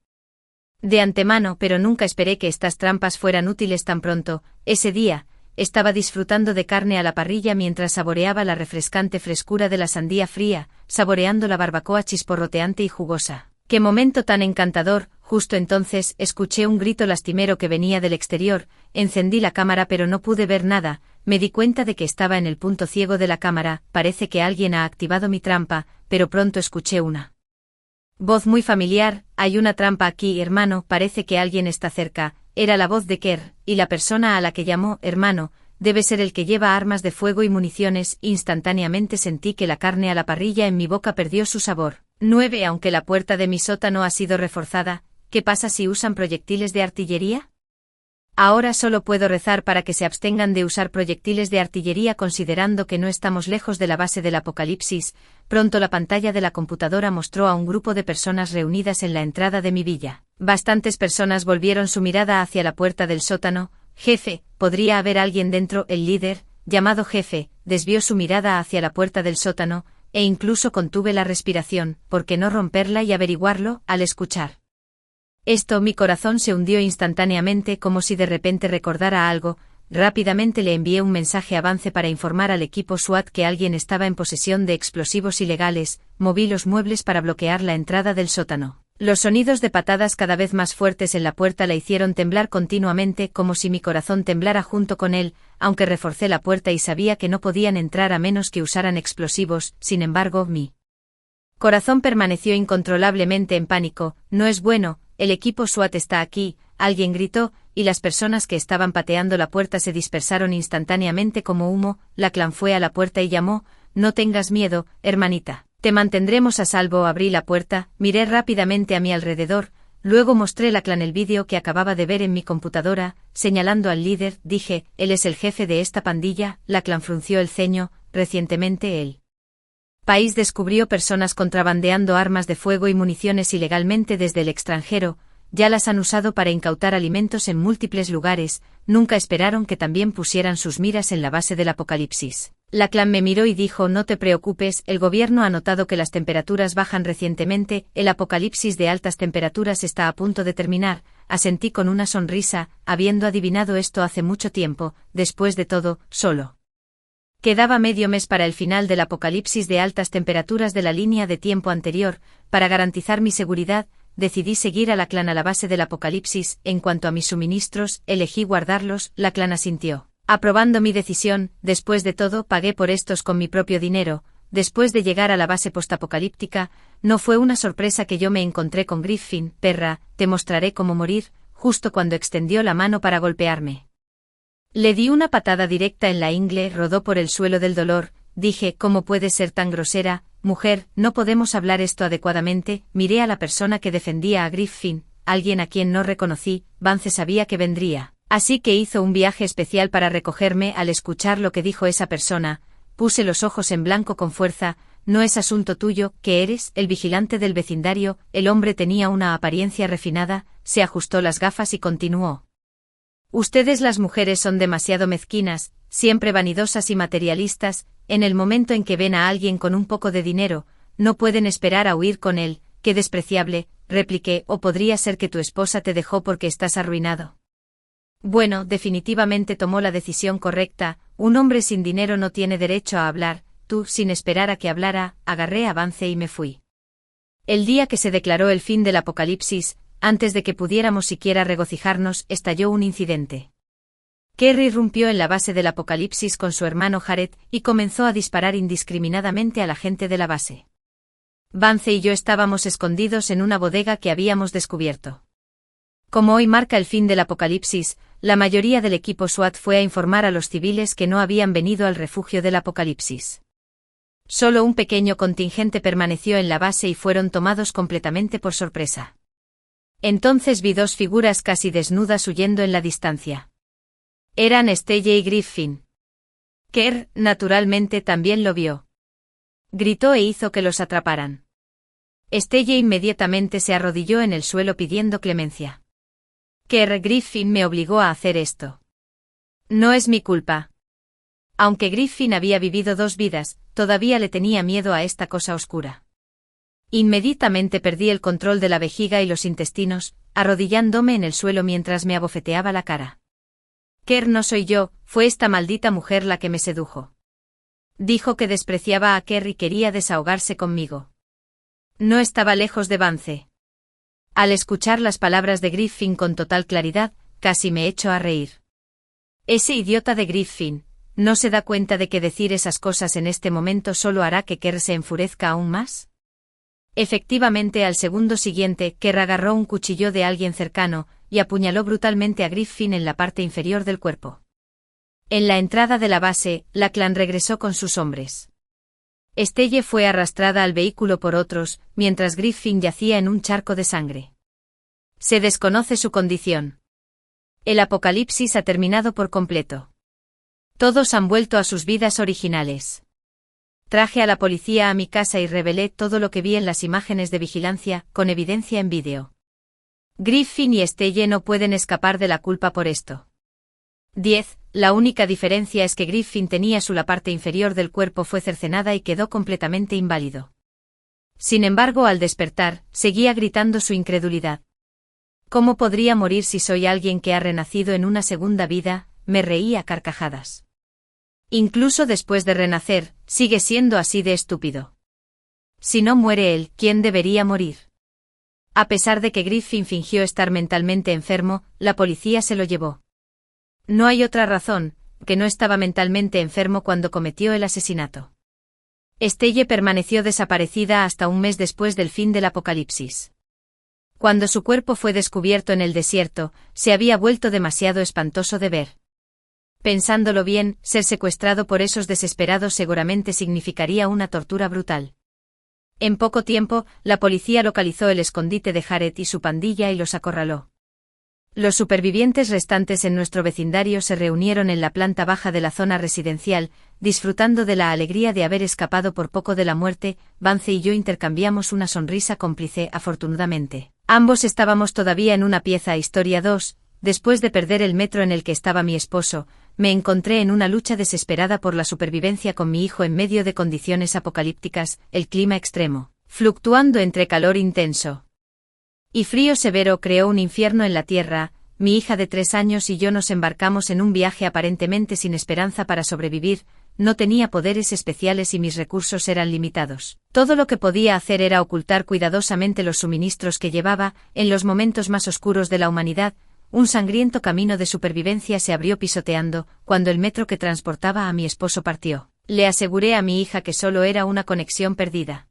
de antemano, pero nunca esperé que estas trampas fueran útiles tan pronto. Ese día, estaba disfrutando de carne a la parrilla mientras saboreaba la refrescante frescura de la sandía fría, saboreando la barbacoa chisporroteante y jugosa. ¡Qué momento tan encantador! Justo entonces, escuché un grito lastimero que venía del exterior, encendí la cámara pero no pude ver nada, me di cuenta de que estaba en el punto ciego de la cámara, parece que alguien ha activado mi trampa, pero pronto escuché una voz muy familiar: hay una trampa aquí, hermano, parece que alguien está cerca. Era la voz de Kerr, y la persona a la que llamó hermano, debe ser el que lleva armas de fuego y municiones. Instantáneamente sentí que la carne a la parrilla en mi boca perdió su sabor. 9. Aunque la puerta de mi sótano ha sido reforzada, ¿qué pasa si usan proyectiles de artillería? Ahora solo puedo rezar para que se abstengan de usar proyectiles de artillería, considerando que no estamos lejos de la base del apocalipsis. Pronto la pantalla de la computadora mostró a un grupo de personas reunidas en la entrada de mi villa. Bastantes personas volvieron su mirada hacia la puerta del sótano. Jefe, ¿podría haber alguien dentro? El líder, llamado Jefe, desvió su mirada hacia la puerta del sótano, e incluso contuve la respiración. ¿Por qué no romperla y averiguarlo? Al escuchar esto, mi corazón se hundió instantáneamente, como si de repente recordara algo. Rápidamente le envié un mensaje avance para informar al equipo SWAT que alguien estaba en posesión de explosivos ilegales. Moví los muebles para bloquear la entrada del sótano. Los sonidos de patadas cada vez más fuertes en la puerta la hicieron temblar continuamente, como si mi corazón temblara junto con él, aunque reforcé la puerta y sabía que no podían entrar a menos que usaran explosivos. Sin embargo, mi corazón permaneció incontrolablemente en pánico. No es bueno. El equipo SWAT está aquí, alguien gritó, y las personas que estaban pateando la puerta se dispersaron instantáneamente como humo. La clan fue a la puerta y llamó: no tengas miedo, hermanita, te mantendremos a salvo. Abrí la puerta, miré rápidamente a mi alrededor, luego mostré la clan el vídeo que acababa de ver en mi computadora, señalando al líder, dije: él es el jefe de esta pandilla. La clan frunció el ceño. Recientemente el país descubrió personas contrabandeando armas de fuego y municiones ilegalmente desde el extranjero. Ya las han usado para incautar alimentos en múltiples lugares. Nunca esperaron que también pusieran sus miras en la base del apocalipsis. La clan me miró y dijo: no te preocupes, el gobierno ha notado que las temperaturas bajan recientemente, el apocalipsis de altas temperaturas está a punto de terminar. Asentí con una sonrisa, habiendo adivinado esto hace mucho tiempo. Después de todo, solo quedaba medio mes para el final del apocalipsis de altas temperaturas de la línea de tiempo anterior. Para garantizar mi seguridad, decidí seguir a la clan a la base del apocalipsis. En cuanto a mis suministros, elegí guardarlos. La clan asintió, aprobando mi decisión. Después de todo, pagué por estos con mi propio dinero. Después de llegar a la base postapocalíptica, no fue una sorpresa que yo me encontré con Griffin. Perra, te mostraré cómo morir, justo cuando extendió la mano para golpearme. Le di una patada directa en la ingle, rodó por el suelo del dolor. Dije: ¿cómo puedes ser tan grosera, mujer? No podemos hablar esto adecuadamente. Miré a la persona que defendía a Griffin, alguien a quien no reconocí. Vance sabía que vendría, así que hizo un viaje especial para recogerme. Al escuchar lo que dijo esa persona, puse los ojos en blanco con fuerza. No es asunto tuyo. ¿Qué eres? El vigilante del vecindario. El hombre tenía una apariencia refinada, se ajustó las gafas y continuó: ustedes las mujeres son demasiado mezquinas, siempre vanidosas y materialistas. En el momento en que ven a alguien con un poco de dinero, no pueden esperar a huir con él. Qué despreciable, repliqué. O podría ser que tu esposa te dejó porque estás arruinado. Bueno, definitivamente tomó la decisión correcta. Un hombre sin dinero no tiene derecho a hablar. Tú, sin esperar a que hablara, agarré avance y me fui. El día que se declaró el fin del apocalipsis, antes de que pudiéramos siquiera regocijarnos, estalló un incidente. Kerr irrumpió en la base del apocalipsis con su hermano Jared, y comenzó a disparar indiscriminadamente a la gente de la base. Vance y yo estábamos escondidos en una bodega que habíamos descubierto. Como hoy marca el fin del apocalipsis, la mayoría del equipo SWAT fue a informar a los civiles que no habían venido al refugio del apocalipsis. Solo un pequeño contingente permaneció en la base y fueron tomados completamente por sorpresa. Entonces vi dos figuras casi desnudas huyendo en la distancia. Eran Stella y Griffin. Kerr, naturalmente, también lo vio. Gritó e hizo que los atraparan. Stella inmediatamente se arrodilló en el suelo pidiendo clemencia. Kerr: Griffin me obligó a hacer esto. No es mi culpa. Aunque Griffin había vivido 2 vidas, todavía le tenía miedo a esta cosa oscura. Inmediatamente perdí el control de la vejiga y los intestinos, arrodillándome en el suelo mientras me abofeteaba la cara. Kerr, no soy yo, fue esta maldita mujer la que me sedujo. Dijo que despreciaba a Kerr y quería desahogarse conmigo. No estaba lejos de Vance. Al escuchar las palabras de Griffin con total claridad, casi me echo a reír. Ese idiota de Griffin, ¿no se da cuenta de que decir esas cosas en este momento solo hará que Kerr se enfurezca aún más? Efectivamente, al segundo siguiente, Kerr agarró un cuchillo de alguien cercano y apuñaló brutalmente a Griffin en la parte inferior del cuerpo. En la entrada de la base, la clan regresó con sus hombres. Estelle fue arrastrada al vehículo por otros, mientras Griffin yacía en un charco de sangre. Se desconoce su condición. El apocalipsis ha terminado por completo. Todos han vuelto a sus vidas originales. Traje a la policía a mi casa y revelé todo lo que vi en las imágenes de vigilancia, con evidencia en vídeo. Griffin y Estelle no pueden escapar de la culpa por esto. 10. La única diferencia es que Griffin tenía la parte inferior del cuerpo fue cercenada y quedó completamente inválido. Sin embargo, al despertar, seguía gritando su incredulidad. ¿Cómo podría morir si soy alguien que ha renacido en una segunda vida? Me reí a carcajadas. Incluso después de renacer, sigue siendo así de estúpido. Si no muere él, ¿quién debería morir? A pesar de que Griffin fingió estar mentalmente enfermo, la policía se lo llevó. No hay otra razón, que no estaba mentalmente enfermo cuando cometió el asesinato. Estelle permaneció desaparecida hasta un mes después del fin del apocalipsis. Cuando su cuerpo fue descubierto en el desierto, se había vuelto demasiado espantoso de ver. Pensándolo bien, ser secuestrado por esos desesperados seguramente significaría una tortura brutal. En poco tiempo, la policía localizó el escondite de Jared y su pandilla y los acorraló. Los supervivientes restantes en nuestro vecindario se reunieron en la planta baja de la zona residencial, disfrutando de la alegría de haber escapado por poco de la muerte. Vance y yo intercambiamos una sonrisa cómplice, afortunadamente. Ambos estábamos todavía en una pieza. Historia 2. Después de perder el metro en el que estaba mi esposo, me encontré en una lucha desesperada por la supervivencia con mi hijo en medio de condiciones apocalípticas, el clima extremo, fluctuando entre calor intenso y frío severo, creó un infierno en la tierra. Mi hija de 3 años y yo nos embarcamos en un viaje aparentemente sin esperanza para sobrevivir. No tenía poderes especiales y mis recursos eran limitados. Todo lo que podía hacer era ocultar cuidadosamente los suministros que llevaba. En los momentos más oscuros de la humanidad, un sangriento camino de supervivencia se abrió pisoteando, cuando el metro que transportaba a mi esposo partió. Le aseguré a mi hija que solo era una conexión perdida.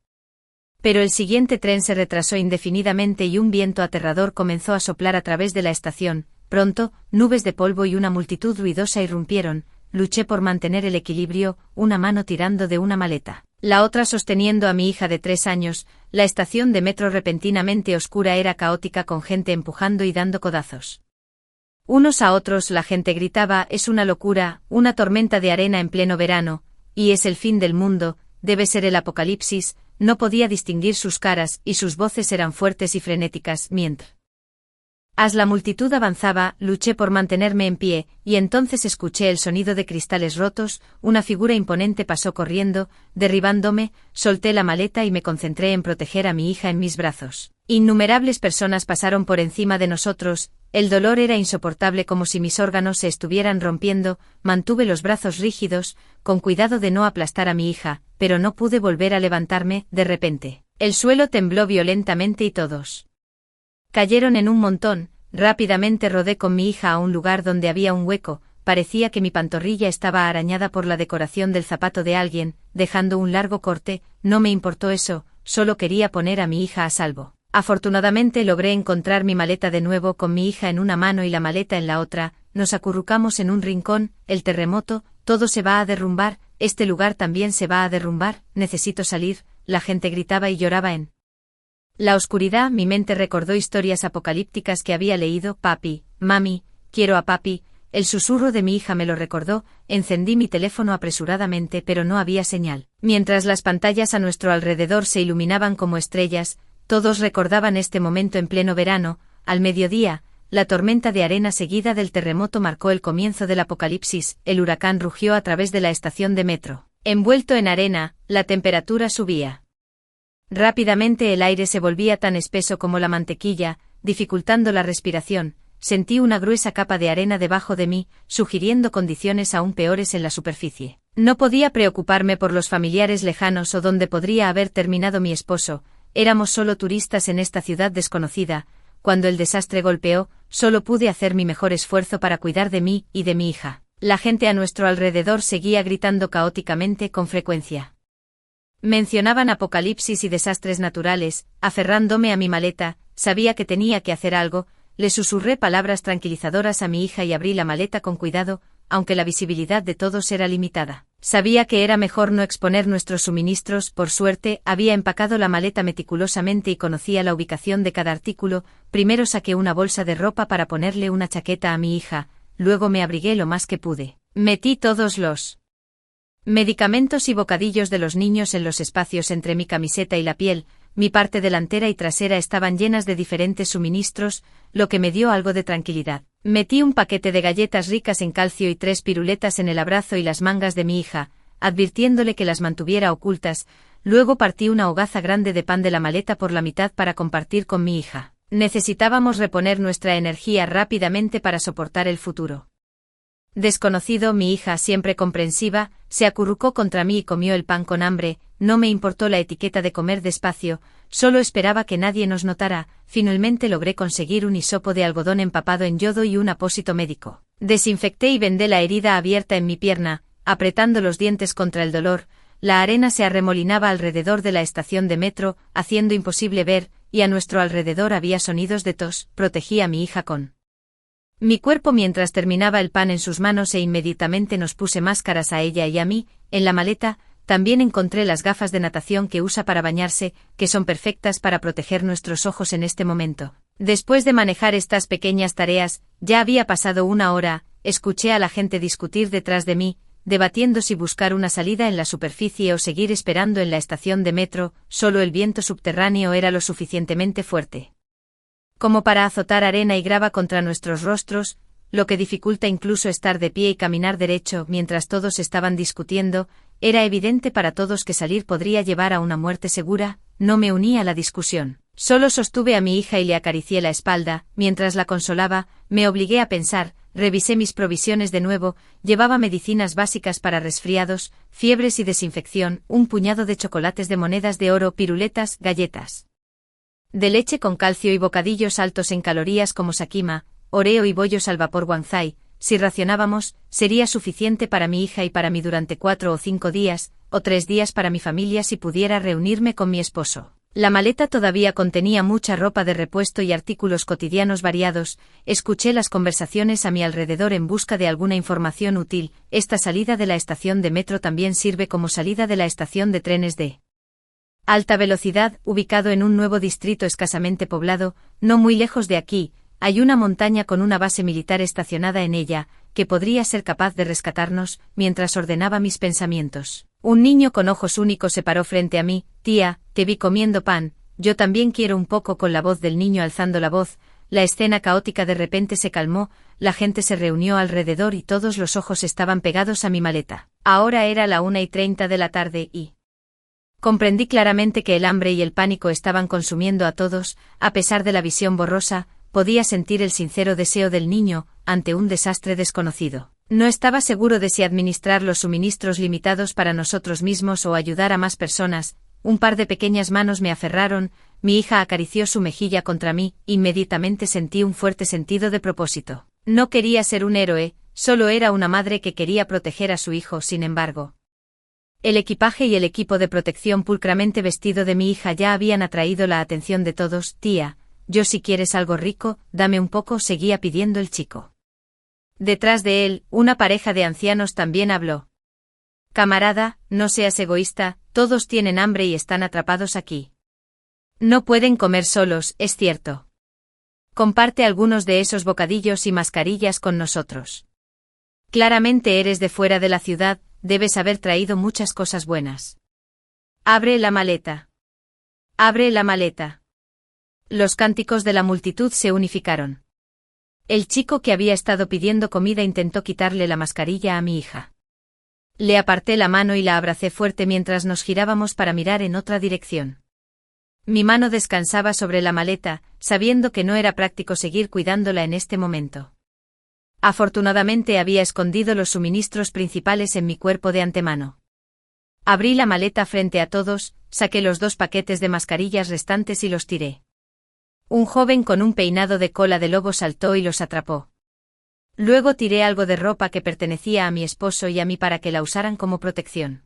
Pero el siguiente tren se retrasó indefinidamente y un viento aterrador comenzó a soplar a través de la estación. Pronto, nubes de polvo y una multitud ruidosa irrumpieron. Luché por mantener el equilibrio, una mano tirando de una maleta, la otra sosteniendo a mi hija de 3 años. La estación de metro repentinamente oscura era caótica, con gente empujando y dando codazos. Unos a otros la gente gritaba: es una locura, una tormenta de arena en pleno verano, y es el fin del mundo, debe ser el apocalipsis. No podía distinguir sus caras y sus voces eran fuertes y frenéticas. Mientras la multitud avanzaba, luché por mantenerme en pie, y entonces escuché el sonido de cristales rotos. Una figura imponente pasó corriendo, derribándome. Solté la maleta y me concentré en proteger a mi hija en mis brazos. Innumerables personas pasaron por encima de nosotros. El dolor era insoportable, como si mis órganos se estuvieran rompiendo. Mantuve los brazos rígidos, con cuidado de no aplastar a mi hija, pero no pude volver a levantarme. De repente, el suelo tembló violentamente y todos cayeron en un montón. Rápidamente rodé con mi hija a un lugar donde había un hueco. Parecía que mi pantorrilla estaba arañada por la decoración del zapato de alguien, dejando un largo corte. No me importó eso, solo quería poner a mi hija a salvo. Afortunadamente logré encontrar mi maleta de nuevo, con mi hija en una mano y la maleta en la otra. Nos acurrucamos en un rincón. El terremoto, todo se va a derrumbar, este lugar también se va a derrumbar, necesito salir. La gente gritaba y lloraba en la oscuridad. Mi mente recordó historias apocalípticas que había leído. Papi, mami, quiero a papi. El susurro de mi hija me lo recordó. Encendí mi teléfono apresuradamente, pero no había señal. Mientras las pantallas a nuestro alrededor se iluminaban como estrellas, todos recordaban este momento en pleno verano. Al mediodía, la tormenta de arena seguida del terremoto marcó el comienzo del apocalipsis. El huracán rugió a través de la estación de metro. Envuelto en arena, la temperatura subía. Rápidamente el aire se volvía tan espeso como la mantequilla, dificultando la respiración. Sentí una gruesa capa de arena debajo de mí, sugiriendo condiciones aún peores en la superficie. No podía preocuparme por los familiares lejanos o dónde podría haber terminado mi esposo. Éramos solo turistas en esta ciudad desconocida. Cuando el desastre golpeó, solo pude hacer mi mejor esfuerzo para cuidar de mí y de mi hija. La gente a nuestro alrededor seguía gritando caóticamente con frecuencia. Mencionaban apocalipsis y desastres naturales, aferrándome a mi maleta. Sabía que tenía que hacer algo. Le susurré palabras tranquilizadoras a mi hija y abrí la maleta con cuidado, aunque la visibilidad de todos era limitada. Sabía que era mejor no exponer nuestros suministros. Por suerte, había empacado la maleta meticulosamente y conocía la ubicación de cada artículo. Primero saqué una bolsa de ropa para ponerle una chaqueta a mi hija, luego me abrigué lo más que pude. Metí todos los medicamentos y bocadillos de los niños en los espacios entre mi camiseta y la piel. Mi parte delantera y trasera estaban llenas de diferentes suministros, lo que me dio algo de tranquilidad. Metí un paquete de galletas ricas en calcio y 3 piruletas en el abrazo y las mangas de mi hija, advirtiéndole que las mantuviera ocultas. Luego partí una hogaza grande de pan de la maleta por la mitad para compartir con mi hija. Necesitábamos reponer nuestra energía rápidamente para soportar el futuro. Desconocido, mi hija, siempre comprensiva, se acurrucó contra mí y comió el pan con hambre. No me importó la etiqueta de comer despacio, solo esperaba que nadie nos notara. Finalmente logré conseguir un hisopo de algodón empapado en yodo y un apósito médico. Desinfecté y vendé la herida abierta en mi pierna, apretando los dientes contra el dolor. La arena se arremolinaba alrededor de la estación de metro, haciendo imposible ver, y a nuestro alrededor había sonidos de tos. Protegí a mi hija con mi cuerpo mientras terminaba el pan en sus manos e inmediatamente nos puse máscaras a ella y a mí. En la maleta también encontré las gafas de natación que usa para bañarse, que son perfectas para proteger nuestros ojos en este momento. Después de manejar estas pequeñas tareas, ya había pasado una hora. Escuché a la gente discutir detrás de mí, debatiendo si buscar una salida en la superficie o seguir esperando en la estación de metro. Solo el viento subterráneo era lo suficientemente fuerte como para azotar arena y grava contra nuestros rostros, lo que dificulta incluso estar de pie y caminar derecho. Mientras todos estaban discutiendo, era evidente para todos que salir podría llevar a una muerte segura. No me uní a la discusión. Solo sostuve a mi hija y le acaricié la espalda. Mientras la consolaba, me obligué a pensar. Revisé mis provisiones de nuevo. Llevaba medicinas básicas para resfriados, fiebres y desinfección, un puñado de chocolates de monedas de oro, piruletas, galletas de leche con calcio y bocadillos altos en calorías como sakima, oreo y bollos al vapor guanzai. Si racionábamos, sería suficiente para mi hija y para mí durante 4 o 5 días, o 3 días para mi familia si pudiera reunirme con mi esposo. La maleta todavía contenía mucha ropa de repuesto y artículos cotidianos variados. Escuché las conversaciones a mi alrededor en busca de alguna información útil. Esta salida de la estación de metro también sirve como salida de la estación de trenes de alta velocidad, ubicado en un nuevo distrito escasamente poblado. No muy lejos de aquí, hay una montaña con una base militar estacionada en ella, que podría ser capaz de rescatarnos. Mientras ordenaba mis pensamientos, un niño con ojos únicos se paró frente a mí. Tía, te vi comiendo pan, yo también quiero un poco. Con la voz del niño alzando la voz, la escena caótica de repente se calmó. La gente se reunió alrededor y todos los ojos estaban pegados a mi maleta. Ahora era la 1:30 de la tarde y comprendí claramente que el hambre y el pánico estaban consumiendo a todos. A pesar de la visión borrosa, podía sentir el sincero deseo del niño, ante un desastre desconocido. No estaba seguro de si administrar los suministros limitados para nosotros mismos o ayudar a más personas. Un par de pequeñas manos me aferraron, mi hija acarició su mejilla contra mí. Inmediatamente sentí un fuerte sentido de propósito. No quería ser un héroe, solo era una madre que quería proteger a su hijo. Sin embargo, el equipaje y el equipo de protección pulcramente vestido de mi hija ya habían atraído la atención de todos. Tía, yo si quieres algo rico, dame un poco, seguía pidiendo el chico. Detrás de él, una pareja de ancianos también habló. Camarada, no seas egoísta, todos tienen hambre y están atrapados aquí. No pueden comer solos, es cierto. Comparte algunos de esos bocadillos y mascarillas con nosotros. Claramente eres de fuera de la ciudad, debes haber traído muchas cosas buenas. Abre la maleta. Abre la maleta. Los cánticos de la multitud se unificaron. El chico que había estado pidiendo comida intentó quitarle la mascarilla a mi hija. Le aparté la mano y la abracé fuerte mientras nos girábamos para mirar en otra dirección. Mi mano descansaba sobre la maleta, sabiendo que no era práctico seguir cuidándola en este momento. Afortunadamente había escondido los suministros principales en mi cuerpo de antemano. Abrí la maleta frente a todos, saqué los 2 paquetes de mascarillas restantes y los tiré. Un joven con un peinado de cola de lobo saltó y los atrapó. Luego tiré algo de ropa que pertenecía a mi esposo y a mí para que la usaran como protección.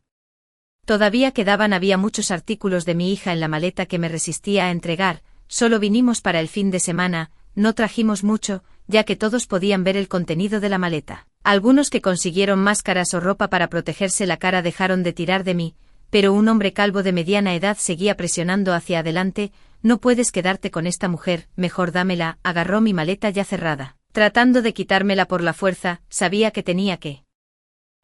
Todavía había muchos artículos de mi hija en la maleta que me resistía a entregar, solo vinimos para el fin de semana, no trajimos mucho, ya que todos podían ver el contenido de la maleta. Algunos que consiguieron máscaras o ropa para protegerse la cara dejaron de tirar de mí, pero un hombre calvo de mediana edad seguía presionando hacia adelante. No puedes quedarte con esta mujer, mejor dámela. Agarró mi maleta ya cerrada. Tratando de quitármela por la fuerza, sabía que tenía que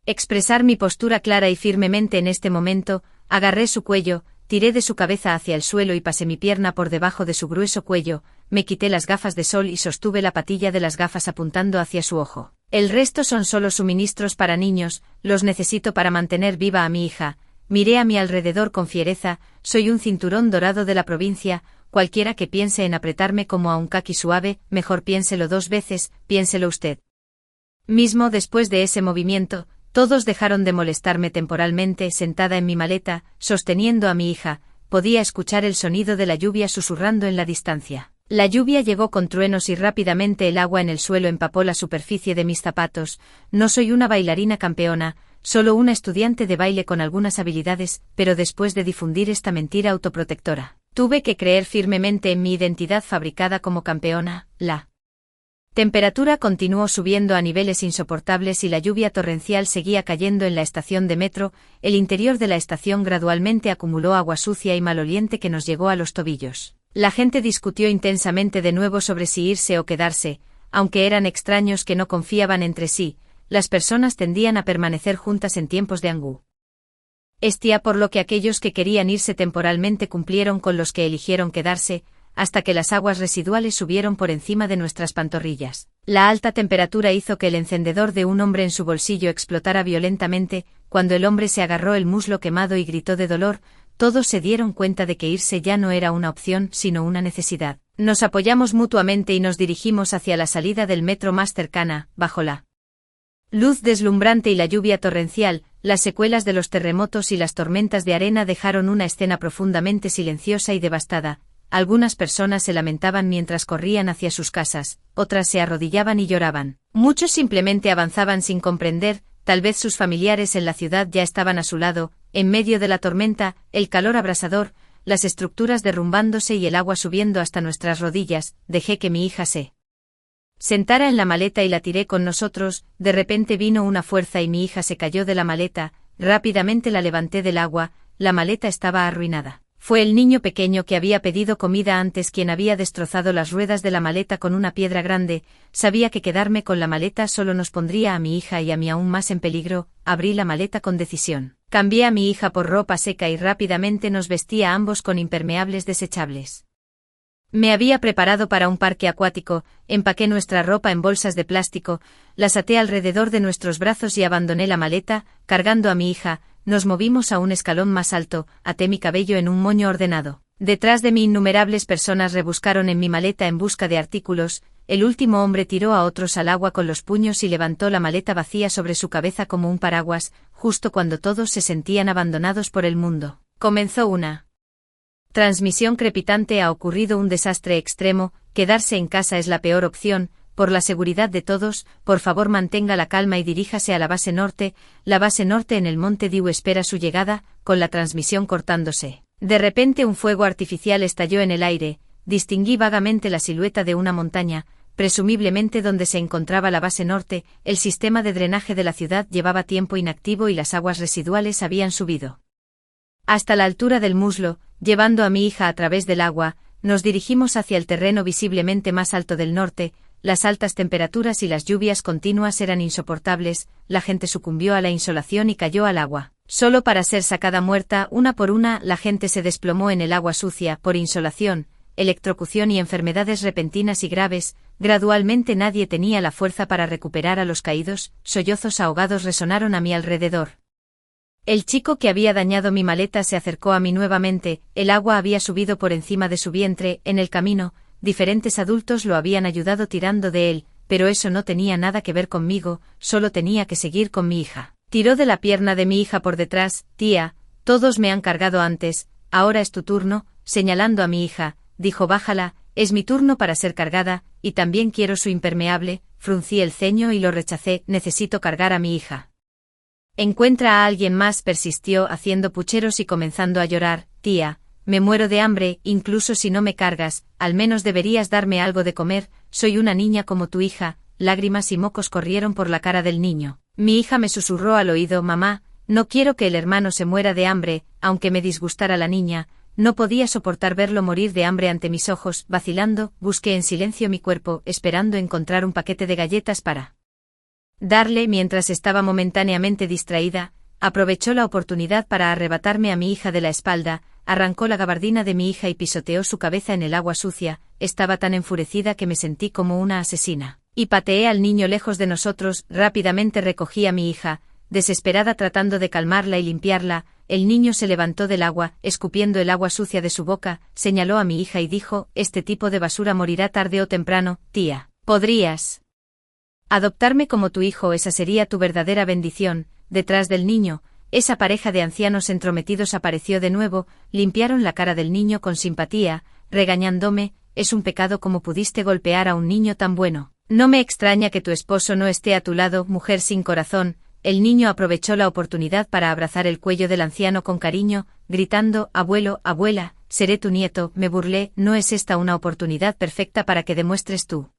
expresar mi postura clara y firmemente en este momento. Agarré su cuello, tiré de su cabeza hacia el suelo y pasé mi pierna por debajo de su grueso cuello, me quité las gafas de sol y sostuve la patilla de las gafas apuntando hacia su ojo. El resto son solo suministros para niños, los necesito para mantener viva a mi hija. Miré a mi alrededor con fiereza, soy un cinturón dorado de la provincia, cualquiera que piense en apretarme como a un caqui suave, mejor piénselo 2 veces, piénselo usted. Mismo después de ese movimiento, todos dejaron de molestarme temporalmente. Sentada en mi maleta, sosteniendo a mi hija, podía escuchar el sonido de la lluvia susurrando en la distancia. La lluvia llegó con truenos y rápidamente el agua en el suelo empapó la superficie de mis zapatos. No soy una bailarina campeona, solo una estudiante de baile con algunas habilidades, pero después de difundir esta mentira autoprotectora, tuve que creer firmemente en mi identidad fabricada como campeona. La temperatura continuó subiendo a niveles insoportables y la lluvia torrencial seguía cayendo en la estación de metro. El interior de la estación gradualmente acumuló agua sucia y maloliente que nos llegó a los tobillos. La gente discutió intensamente de nuevo sobre si irse o quedarse, aunque eran extraños que no confiaban entre sí. Las personas tendían a permanecer juntas en tiempos de angustia, por lo que aquellos que querían irse temporalmente cumplieron con los que eligieron quedarse, hasta que las aguas residuales subieron por encima de nuestras pantorrillas. La alta temperatura hizo que el encendedor de un hombre en su bolsillo explotara violentamente. Cuando el hombre se agarró el muslo quemado y gritó de dolor, todos se dieron cuenta de que irse ya no era una opción, sino una necesidad. Nos apoyamos mutuamente y nos dirigimos hacia la salida del metro más cercana. Bajo la luz deslumbrante y la lluvia torrencial, las secuelas de los terremotos y las tormentas de arena dejaron una escena profundamente silenciosa y devastada. Algunas personas se lamentaban mientras corrían hacia sus casas, otras se arrodillaban y lloraban. Muchos simplemente avanzaban sin comprender, tal vez sus familiares en la ciudad ya estaban a su lado. En medio de la tormenta, el calor abrasador, las estructuras derrumbándose y el agua subiendo hasta nuestras rodillas, dejé que mi hija se sentara en la maleta y la tiré con nosotros. De repente vino una fuerza y mi hija se cayó de la maleta. Rápidamente la levanté del agua. La maleta estaba arruinada. Fue el niño pequeño que había pedido comida antes quien había destrozado las ruedas de la maleta con una piedra grande. Sabía que quedarme con la maleta solo nos pondría a mi hija y a mí aún más en peligro. Abrí la maleta con decisión. Cambié a mi hija por ropa seca y rápidamente nos vestí a ambos con impermeables desechables. Me había preparado para un parque acuático, empaqué nuestra ropa en bolsas de plástico, las até alrededor de nuestros brazos y abandoné la maleta, cargando a mi hija. Nos movimos a un escalón más alto, até mi cabello en un moño ordenado. Detrás de mí innumerables personas rebuscaron en mi maleta en busca de artículos. El último hombre tiró a otros al agua con los puños y levantó la maleta vacía sobre su cabeza como un paraguas. Justo cuando todos se sentían abandonados por el mundo, comenzó una transmisión crepitante. Ha ocurrido un desastre extremo, quedarse en casa es la peor opción. Por la seguridad de todos, por favor mantenga la calma y diríjase a la base norte. La base norte en el Monte Diu espera su llegada. Con la transmisión cortándose, de repente un fuego artificial estalló en el aire. Distinguí vagamente la silueta de una montaña, presumiblemente donde se encontraba la base norte. El sistema de drenaje de la ciudad llevaba tiempo inactivo y las aguas residuales habían subido hasta la altura del muslo, llevando a mi hija a través del agua. Nos dirigimos hacia el terreno visiblemente más alto del norte. Las altas temperaturas y las lluvias continuas eran insoportables. La gente sucumbió a la insolación y cayó al agua, solo para ser sacada muerta una por una. La gente se desplomó en el agua sucia por insolación, electrocución y enfermedades repentinas y graves. Gradualmente nadie tenía la fuerza para recuperar a los caídos. Sollozos ahogados resonaron a mi alrededor. El chico que había dañado mi maleta se acercó a mí nuevamente, el agua había subido por encima de su vientre, en el camino, diferentes adultos lo habían ayudado tirando de él, pero eso no tenía nada que ver conmigo, solo tenía que seguir con mi hija. Tiró de la pierna de mi hija por detrás, tía, todos me han cargado antes, ahora es tu turno, señalando a mi hija, dijo bájala, es mi turno para ser cargada, y también quiero su impermeable, fruncí el ceño y lo rechacé, necesito cargar a mi hija. Encuentra a alguien más, persistió haciendo pucheros y comenzando a llorar, tía, me muero de hambre, incluso si no me cargas, al menos deberías darme algo de comer, soy una niña como tu hija, lágrimas y mocos corrieron por la cara del niño. Mi hija me susurró al oído, mamá, no quiero que el hermano se muera de hambre, aunque me disgustara la niña, no podía soportar verlo morir de hambre ante mis ojos, vacilando, busqué en silencio mi cuerpo, esperando encontrar un paquete de galletas para darle mientras estaba momentáneamente distraída, aprovechó la oportunidad para arrebatarme a mi hija de la espalda, arrancó la gabardina de mi hija y pisoteó su cabeza en el agua sucia, estaba tan enfurecida que me sentí como una asesina. Y pateé al niño lejos de nosotros, rápidamente recogí a mi hija, desesperada tratando de calmarla y limpiarla, el niño se levantó del agua, escupiendo el agua sucia de su boca, señaló a mi hija y dijo, este tipo de basura morirá tarde o temprano, tía, ¿podrías adoptarme como tu hijo? Esa sería tu verdadera bendición. Detrás del niño, esa pareja de ancianos entrometidos apareció de nuevo, limpiaron la cara del niño con simpatía, regañándome, es un pecado como pudiste golpear a un niño tan bueno. No me extraña que tu esposo no esté a tu lado, mujer sin corazón. El niño aprovechó la oportunidad para abrazar el cuello del anciano con cariño, gritando, abuelo, abuela, seré tu nieto, me burlé, ¿no es esta una oportunidad perfecta para que demuestres tu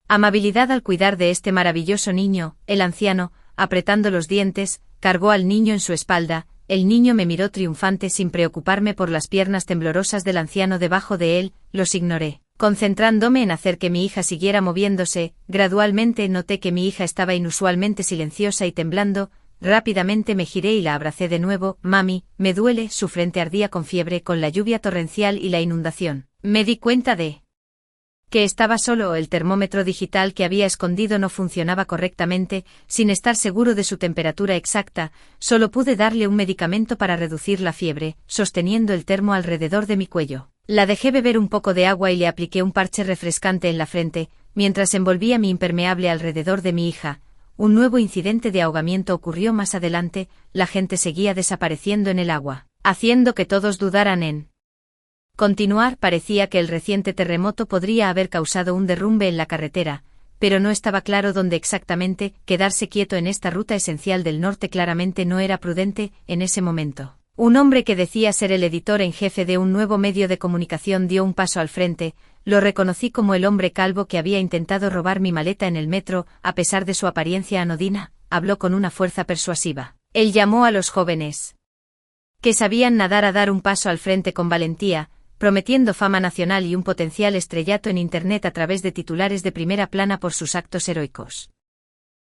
amabilidad al cuidar de este maravilloso niño? El anciano, apretando los dientes, cargó al niño en su espalda, el niño me miró triunfante sin preocuparme por las piernas temblorosas del anciano debajo de él, los ignoré. Concentrándome en hacer que mi hija siguiera moviéndose, gradualmente noté que mi hija estaba inusualmente silenciosa y temblando, rápidamente me giré y la abracé de nuevo, mami, me duele, su frente ardía con fiebre con la lluvia torrencial y la inundación. Me di cuenta de que estaba solo, el termómetro digital que había escondido no funcionaba correctamente, sin estar seguro de su temperatura exacta, solo pude darle un medicamento para reducir la fiebre, sosteniendo el termo alrededor de mi cuello. La dejé beber un poco de agua y le apliqué un parche refrescante en la frente, mientras envolvía mi impermeable alrededor de mi hija. Un nuevo incidente de ahogamiento ocurrió más adelante, la gente seguía desapareciendo en el agua, haciendo que todos dudaran en continuar. Parecía que el reciente terremoto podría haber causado un derrumbe en la carretera, pero no estaba claro dónde exactamente. Quedarse quieto en esta ruta esencial del norte claramente no era prudente en ese momento. Un hombre que decía ser el editor en jefe de un nuevo medio de comunicación dio un paso al frente, lo reconocí como el hombre calvo que había intentado robar mi maleta en el metro, a pesar de su apariencia anodina, habló con una fuerza persuasiva. Él llamó a los jóvenes que sabían nadar a dar un paso al frente con valentía, prometiendo fama nacional y un potencial estrellato en Internet a través de titulares de primera plana por sus actos heroicos.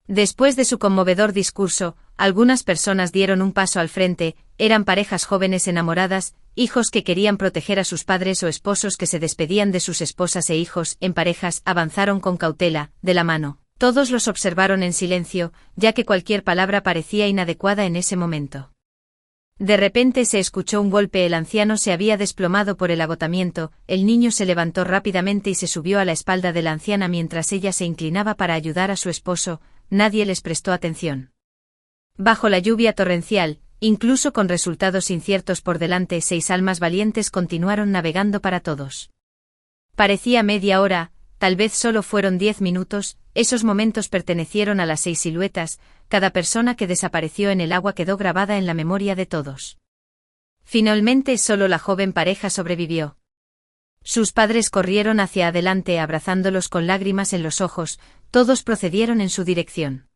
Después de su conmovedor discurso, algunas personas dieron un paso al frente, eran parejas jóvenes enamoradas, hijos que querían proteger a sus padres o esposos que se despedían de sus esposas e hijos, en parejas, avanzaron con cautela, de la mano. Todos los observaron en silencio, ya que cualquier palabra parecía inadecuada en ese momento. De repente se escuchó un golpe, el anciano se había desplomado por el agotamiento, el niño se levantó rápidamente y se subió a la espalda de la anciana mientras ella se inclinaba para ayudar a su esposo, nadie les prestó atención. Bajo la lluvia torrencial, incluso con resultados inciertos por delante, 6 almas valientes continuaron navegando para todos. Parecía media hora, tal vez solo fueron 10 minutos, esos momentos pertenecieron a las 6 siluetas, cada persona que desapareció en el agua quedó grabada en la memoria de todos. Finalmente solo la joven pareja sobrevivió. Sus padres corrieron hacia adelante abrazándolos con lágrimas en los ojos, todos procedieron en su dirección.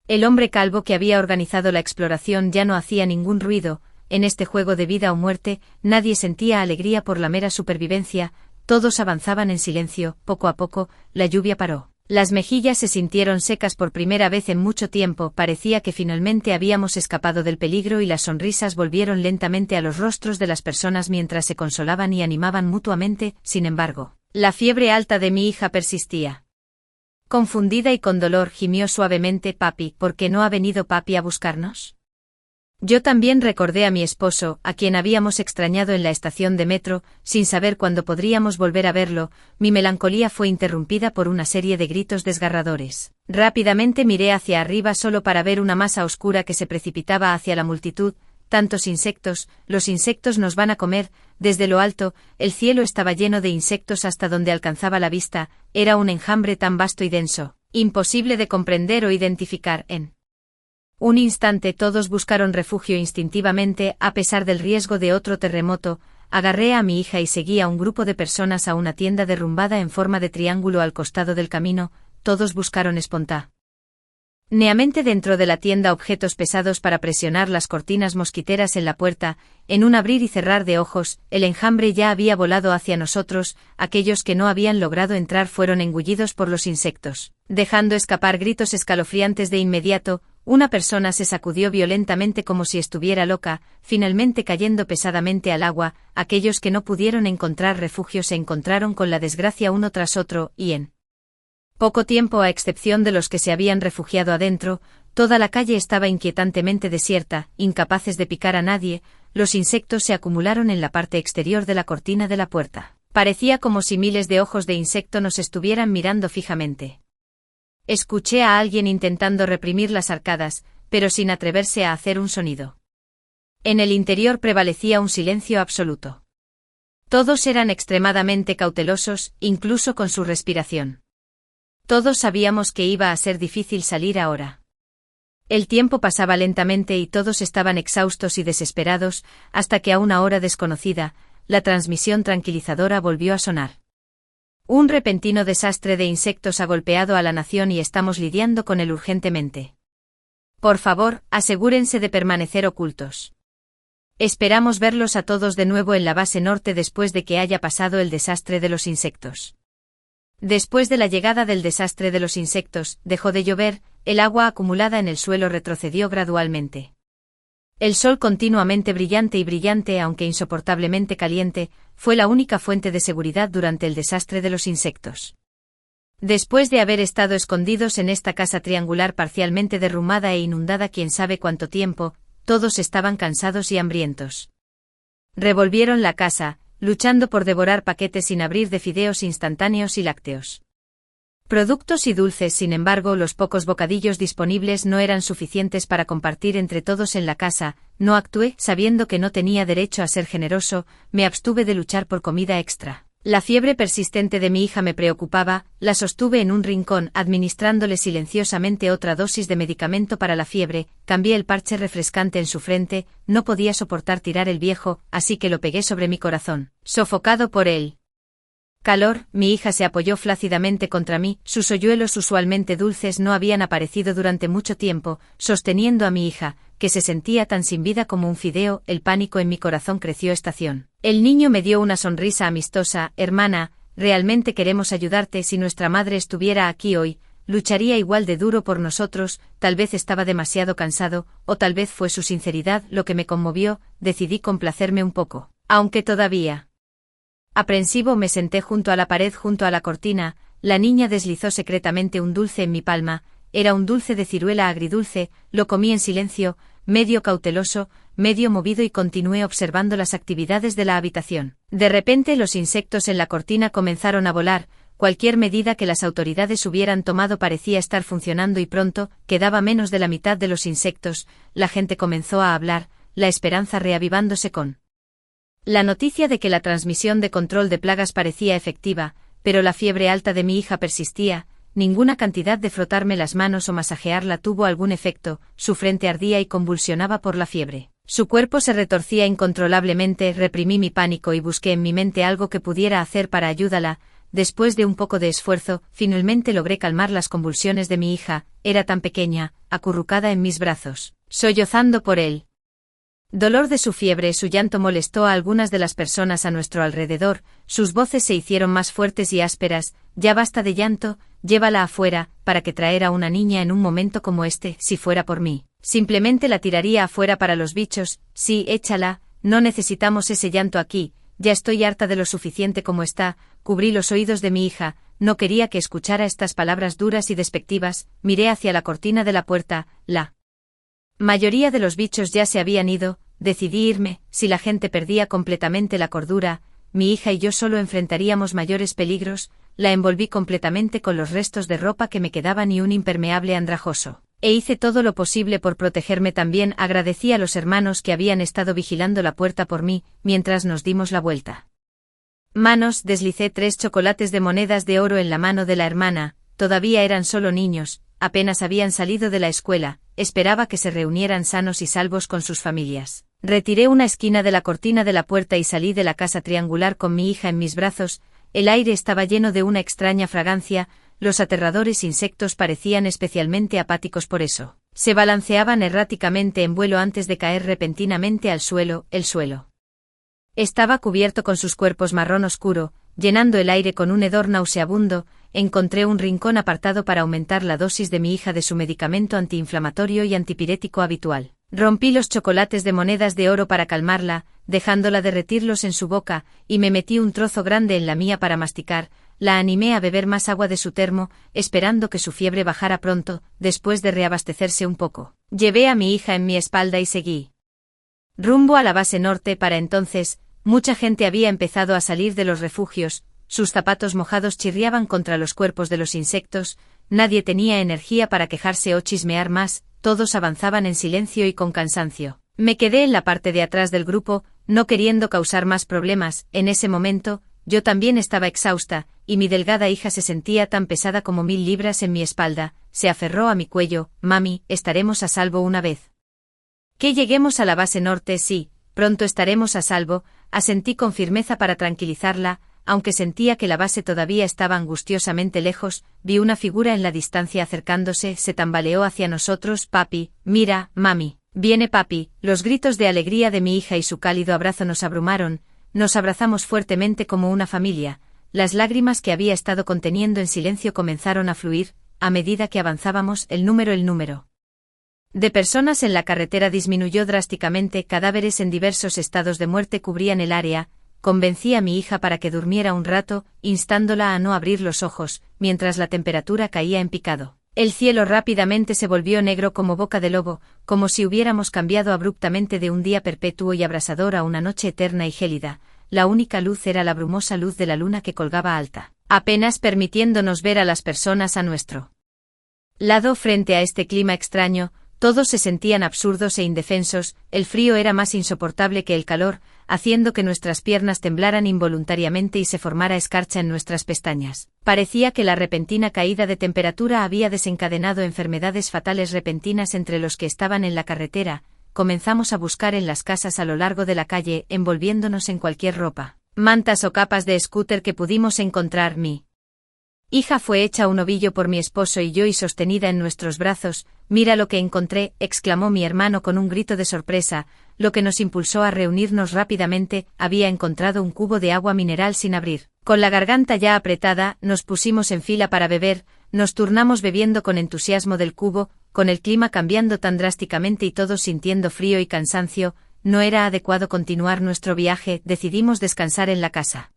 El hombre calvo que había organizado la exploración ya no hacía ningún ruido, en este juego de vida o muerte, nadie sentía alegría por la mera supervivencia, todos avanzaban en silencio, poco a poco, la lluvia paró. Las mejillas se sintieron secas por primera vez en mucho tiempo, parecía que finalmente habíamos escapado del peligro y las sonrisas volvieron lentamente a los rostros de las personas mientras se consolaban y animaban mutuamente. Sin embargo, la fiebre alta de mi hija persistía. Confundida y con dolor gimió suavemente, papi, ¿por qué no ha venido papi a buscarnos? Yo también recordé a mi esposo, a quien habíamos extrañado en la estación de metro, sin saber cuándo podríamos volver a verlo. Mi melancolía fue interrumpida por una serie de gritos desgarradores. Rápidamente miré hacia arriba solo para ver una masa oscura que se precipitaba hacia la multitud. Tantos insectos, los insectos nos van a comer. Desde lo alto, el cielo estaba lleno de insectos hasta donde alcanzaba la vista. Era un enjambre tan vasto y denso, imposible de comprender o identificar. En un instante todos buscaron refugio instintivamente, a pesar del riesgo de otro terremoto. Agarré a mi hija y seguí a un grupo de personas a una tienda derrumbada en forma de triángulo al costado del camino. Todos buscaron espontáneamente dentro de la tienda objetos pesados para presionar las cortinas mosquiteras en la puerta. En un abrir y cerrar de ojos, el enjambre ya había volado hacia nosotros. Aquellos que no habían logrado entrar fueron engullidos por los insectos, dejando escapar gritos escalofriantes de inmediato. Una persona se sacudió violentamente como si estuviera loca, finalmente cayendo pesadamente al agua. Aquellos que no pudieron encontrar refugio se encontraron con la desgracia uno tras otro, y en poco tiempo, a excepción de los que se habían refugiado adentro, toda la calle estaba inquietantemente desierta, incapaces de picar a nadie. Los insectos se acumularon en la parte exterior de la cortina de la puerta. Parecía como si miles de ojos de insecto nos estuvieran mirando fijamente. Escuché a alguien intentando reprimir las arcadas, pero sin atreverse a hacer un sonido. En el interior prevalecía un silencio absoluto. Todos eran extremadamente cautelosos, incluso con su respiración. Todos sabíamos que iba a ser difícil salir ahora. El tiempo pasaba lentamente y todos estaban exhaustos y desesperados, hasta que a una hora desconocida, la transmisión tranquilizadora volvió a sonar. Un repentino desastre de insectos ha golpeado a la nación y estamos lidiando con él urgentemente. Por favor, asegúrense de permanecer ocultos. Esperamos verlos a todos de nuevo en la base norte después de que haya pasado el desastre de los insectos. Después de la llegada del desastre de los insectos, dejó de llover, el agua acumulada en el suelo retrocedió gradualmente. El sol continuamente brillante, aunque insoportablemente caliente, fue la única fuente de seguridad durante el desastre de los insectos. Después de haber estado escondidos en esta casa triangular parcialmente derrumbada e inundada quién sabe cuánto tiempo, todos estaban cansados y hambrientos. Revolvieron la casa, luchando por devorar paquetes sin abrir de fideos instantáneos y lácteos. Productos y dulces. Sin embargo, los pocos bocadillos disponibles no eran suficientes para compartir entre todos en la casa. No actué, sabiendo que no tenía derecho a ser generoso, me abstuve de luchar por comida extra. La fiebre persistente de mi hija me preocupaba, la sostuve en un rincón, administrándole silenciosamente otra dosis de medicamento para la fiebre. Cambié el parche refrescante en su frente, no podía soportar tirar el viejo, así que lo pegué sobre mi corazón. Sofocado por él. Calor, mi hija se apoyó flácidamente contra mí, sus hoyuelos usualmente dulces no habían aparecido durante mucho tiempo, sosteniendo a mi hija, que se sentía tan sin vida como un fideo. El pánico en mi corazón creció. El niño me dio una sonrisa amistosa. Hermana, realmente queremos ayudarte. Si nuestra madre estuviera aquí hoy, lucharía igual de duro por nosotros. Tal vez estaba demasiado cansado, o tal vez fue su sinceridad lo que me conmovió. Decidí complacerme un poco. Aunque todavía aprensivo, me senté junto a la pared, junto a la cortina. La niña deslizó secretamente un dulce en mi palma. Era un dulce de ciruela agridulce. Lo comí en silencio, medio cauteloso, medio movido, y continué observando las actividades de la habitación. De repente los insectos en la cortina comenzaron a volar. Cualquier medida que las autoridades hubieran tomado parecía estar funcionando y pronto quedaba menos de la mitad de los insectos. La gente comenzó a hablar, la esperanza reavivándose con la noticia de que la transmisión de control de plagas parecía efectiva, pero la fiebre alta de mi hija persistía. Ninguna cantidad de frotarme las manos o masajearla tuvo algún efecto. Su frente ardía y convulsionaba por la fiebre. Su cuerpo se retorcía incontrolablemente. Reprimí mi pánico y busqué en mi mente algo que pudiera hacer para ayudarla. Después de un poco de esfuerzo, finalmente logré calmar las convulsiones de mi hija. Era tan pequeña, acurrucada en mis brazos, sollozando por él. Dolor de su fiebre. Su llanto molestó a algunas de las personas a nuestro alrededor. Sus voces se hicieron más fuertes y ásperas. Ya basta de llanto, llévala afuera. ¿Para qué traer a una niña en un momento como este? Si fuera por mí, simplemente la tiraría afuera para los bichos. Sí, échala, no necesitamos ese llanto aquí. Ya estoy harta de lo suficiente como está. Cubrí los oídos de mi hija, no quería que escuchara estas palabras duras y despectivas. Miré hacia la cortina de la puerta. La Mayoría de los bichos ya se habían ido, decidí irme, si la gente perdía completamente la cordura, mi hija y yo solo enfrentaríamos mayores peligros, la envolví completamente con los restos de ropa que me quedaban y un impermeable andrajoso. E hice todo lo posible por protegerme también. Agradecí a los hermanos que habían estado vigilando la puerta por mí, mientras nos dimos la vuelta. Manos, deslicé 3 chocolates de monedas de oro en la mano de la hermana, todavía eran solo niños, apenas habían salido de la escuela, esperaba que se reunieran sanos y salvos con sus familias. Retiré una esquina de la cortina de la puerta y salí de la casa triangular con mi hija en mis brazos. El aire estaba lleno de una extraña fragancia, los aterradores insectos parecían especialmente apáticos por eso. Se balanceaban erráticamente en vuelo antes de caer repentinamente al suelo, el suelo estaba cubierto con sus cuerpos marrón oscuro, llenando el aire con un hedor nauseabundo. Encontré un rincón apartado para aumentar la dosis de mi hija de su medicamento antiinflamatorio y antipirético habitual. Rompí los chocolates de monedas de oro para calmarla, dejándola derretirlos en su boca, y me metí un trozo grande en la mía para masticar. La animé a beber más agua de su termo, esperando que su fiebre bajara pronto, después de reabastecerse un poco. Llevé a mi hija en mi espalda y seguí rumbo a la base norte. Para entonces, mucha gente había empezado a salir de los refugios, sus zapatos mojados chirriaban contra los cuerpos de los insectos, nadie tenía energía para quejarse o chismear más, todos avanzaban en silencio y con cansancio. Me quedé en la parte de atrás del grupo, no queriendo causar más problemas. En ese momento, yo también estaba exhausta, y mi delgada hija se sentía tan pesada como 1000 libras en mi espalda, se aferró a mi cuello. Mami, estaremos a salvo una vez que lleguemos a la base norte. Sí, pronto estaremos a salvo, asentí con firmeza para tranquilizarla. Aunque sentía que la base todavía estaba angustiosamente lejos, vi una figura en la distancia acercándose, se tambaleó hacia nosotros. Papi, mira, mami, viene papi. Los gritos de alegría de mi hija y su cálido abrazo nos abrumaron, nos abrazamos fuertemente como una familia. Las lágrimas que había estado conteniendo en silencio comenzaron a fluir, a medida que avanzábamos. El número de personas en la carretera disminuyó drásticamente, cadáveres en diversos estados de muerte cubrían el área. Convencí a mi hija para que durmiera un rato, instándola a no abrir los ojos, mientras la temperatura caía en picado. El cielo rápidamente se volvió negro como boca de lobo, como si hubiéramos cambiado abruptamente de un día perpetuo y abrasador a una noche eterna y gélida. La única luz era la brumosa luz de la luna que colgaba alta, apenas permitiéndonos ver a las personas a nuestro lado. Frente a este clima extraño, todos se sentían absurdos e indefensos. El frío era más insoportable que el calor, haciendo que nuestras piernas temblaran involuntariamente y se formara escarcha en nuestras pestañas. Parecía que la repentina caída de temperatura había desencadenado enfermedades fatales repentinas entre los que estaban en la carretera. Comenzamos a buscar en las casas a lo largo de la calle, envolviéndonos en cualquier ropa, mantas o capas de scooter que pudimos encontrar. Mi hija fue hecha un ovillo por mi esposo y yo y sostenida en nuestros brazos. Mira lo que encontré, exclamó mi hermano con un grito de sorpresa, lo que nos impulsó a reunirnos rápidamente. Había encontrado un cubo de agua mineral sin abrir. Con la garganta ya apretada, nos pusimos en fila para beber, nos turnamos bebiendo con entusiasmo del cubo. Con el clima cambiando tan drásticamente y todos sintiendo frío y cansancio, no era adecuado continuar nuestro viaje. Decidimos descansar en la casa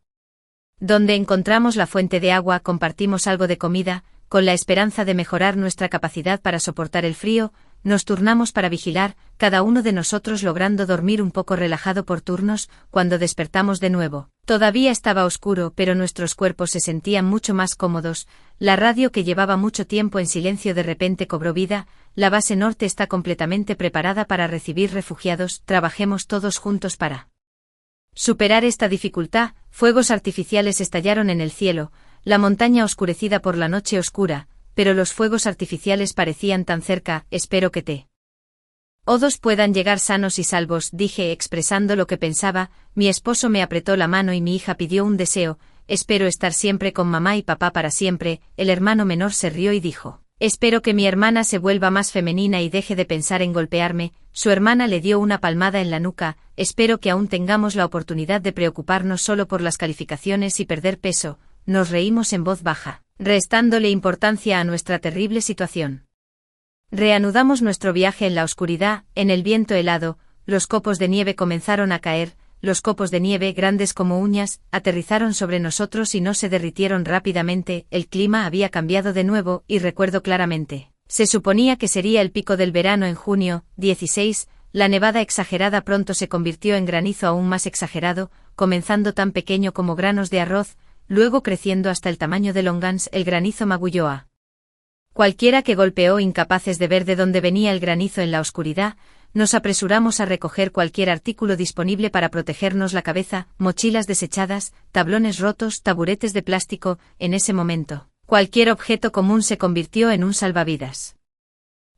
donde encontramos la fuente de agua. Compartimos algo de comida, con la esperanza de mejorar nuestra capacidad para soportar el frío. Nos turnamos para vigilar, cada uno de nosotros logrando dormir un poco relajado por turnos. Cuando despertamos de nuevo, todavía estaba oscuro, pero nuestros cuerpos se sentían mucho más cómodos. La radio, que llevaba mucho tiempo en silencio, de repente cobró vida. La base norte está completamente preparada para recibir refugiados. Trabajemos todos juntos para superar esta dificultad. Fuegos artificiales estallaron en el cielo, la montaña oscurecida por la noche oscura, pero los fuegos artificiales parecían tan cerca. Espero que todos puedan llegar sanos y salvos, dije expresando lo que pensaba. Mi esposo me apretó la mano y mi hija pidió un deseo. Espero estar siempre con mamá y papá para siempre. El hermano menor se rió y dijo: espero que mi hermana se vuelva más femenina y deje de pensar en golpearme. Su hermana le dio una palmada en la nuca. Espero que aún tengamos la oportunidad de preocuparnos solo por las calificaciones y perder peso. Nos reímos en voz baja, restándole importancia a nuestra terrible situación. Reanudamos nuestro viaje en la oscuridad, en el viento helado. Los copos de nieve comenzaron a caer. Los copos de nieve, grandes como uñas, aterrizaron sobre nosotros y no se derritieron rápidamente. El clima había cambiado de nuevo, y recuerdo claramente Se suponía que sería el pico del verano en junio. 16. La nevada exagerada pronto se convirtió en granizo aún más exagerado, comenzando tan pequeño como granos de arroz, luego creciendo hasta el tamaño de longans. El granizo magulló a cualquiera que golpeó. Incapaces de ver de dónde venía el granizo en la oscuridad, nos apresuramos a recoger cualquier artículo disponible para protegernos la cabeza: mochilas desechadas, tablones rotos, taburetes de plástico. En ese momento, cualquier objeto común se convirtió en un salvavidas.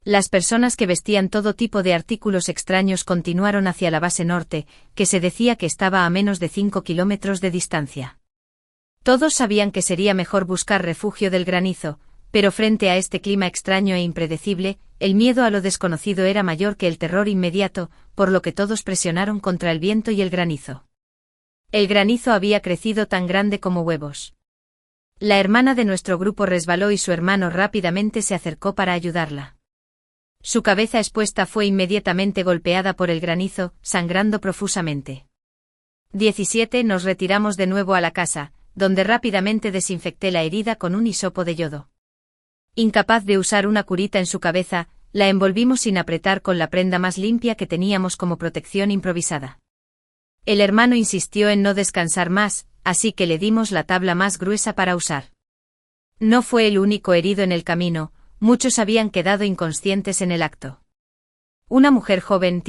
Las personas que vestían todo tipo de artículos extraños continuaron hacia la base norte, que se decía que estaba a menos de 5 kilómetros de distancia. Todos sabían que sería mejor buscar refugio del granizo, pero frente a este clima extraño e impredecible, el miedo a lo desconocido era mayor que el terror inmediato, por lo que todos presionaron contra el viento y el granizo. El granizo había crecido tan grande como huevos. La hermana de nuestro grupo resbaló y su hermano rápidamente se acercó para ayudarla. Su cabeza expuesta fue inmediatamente golpeada por el granizo, sangrando profusamente. 17. Nos retiramos de nuevo a la casa, donde rápidamente desinfecté la herida con un hisopo de yodo. Incapaz de usar una curita en su cabeza, la envolvimos sin apretar con la prenda más limpia que teníamos como protección improvisada. El hermano insistió en no descansar más, así que le dimos la tabla más gruesa para usar. No fue el único herido en el camino. Muchos habían quedado inconscientes en el acto. Una mujer joven,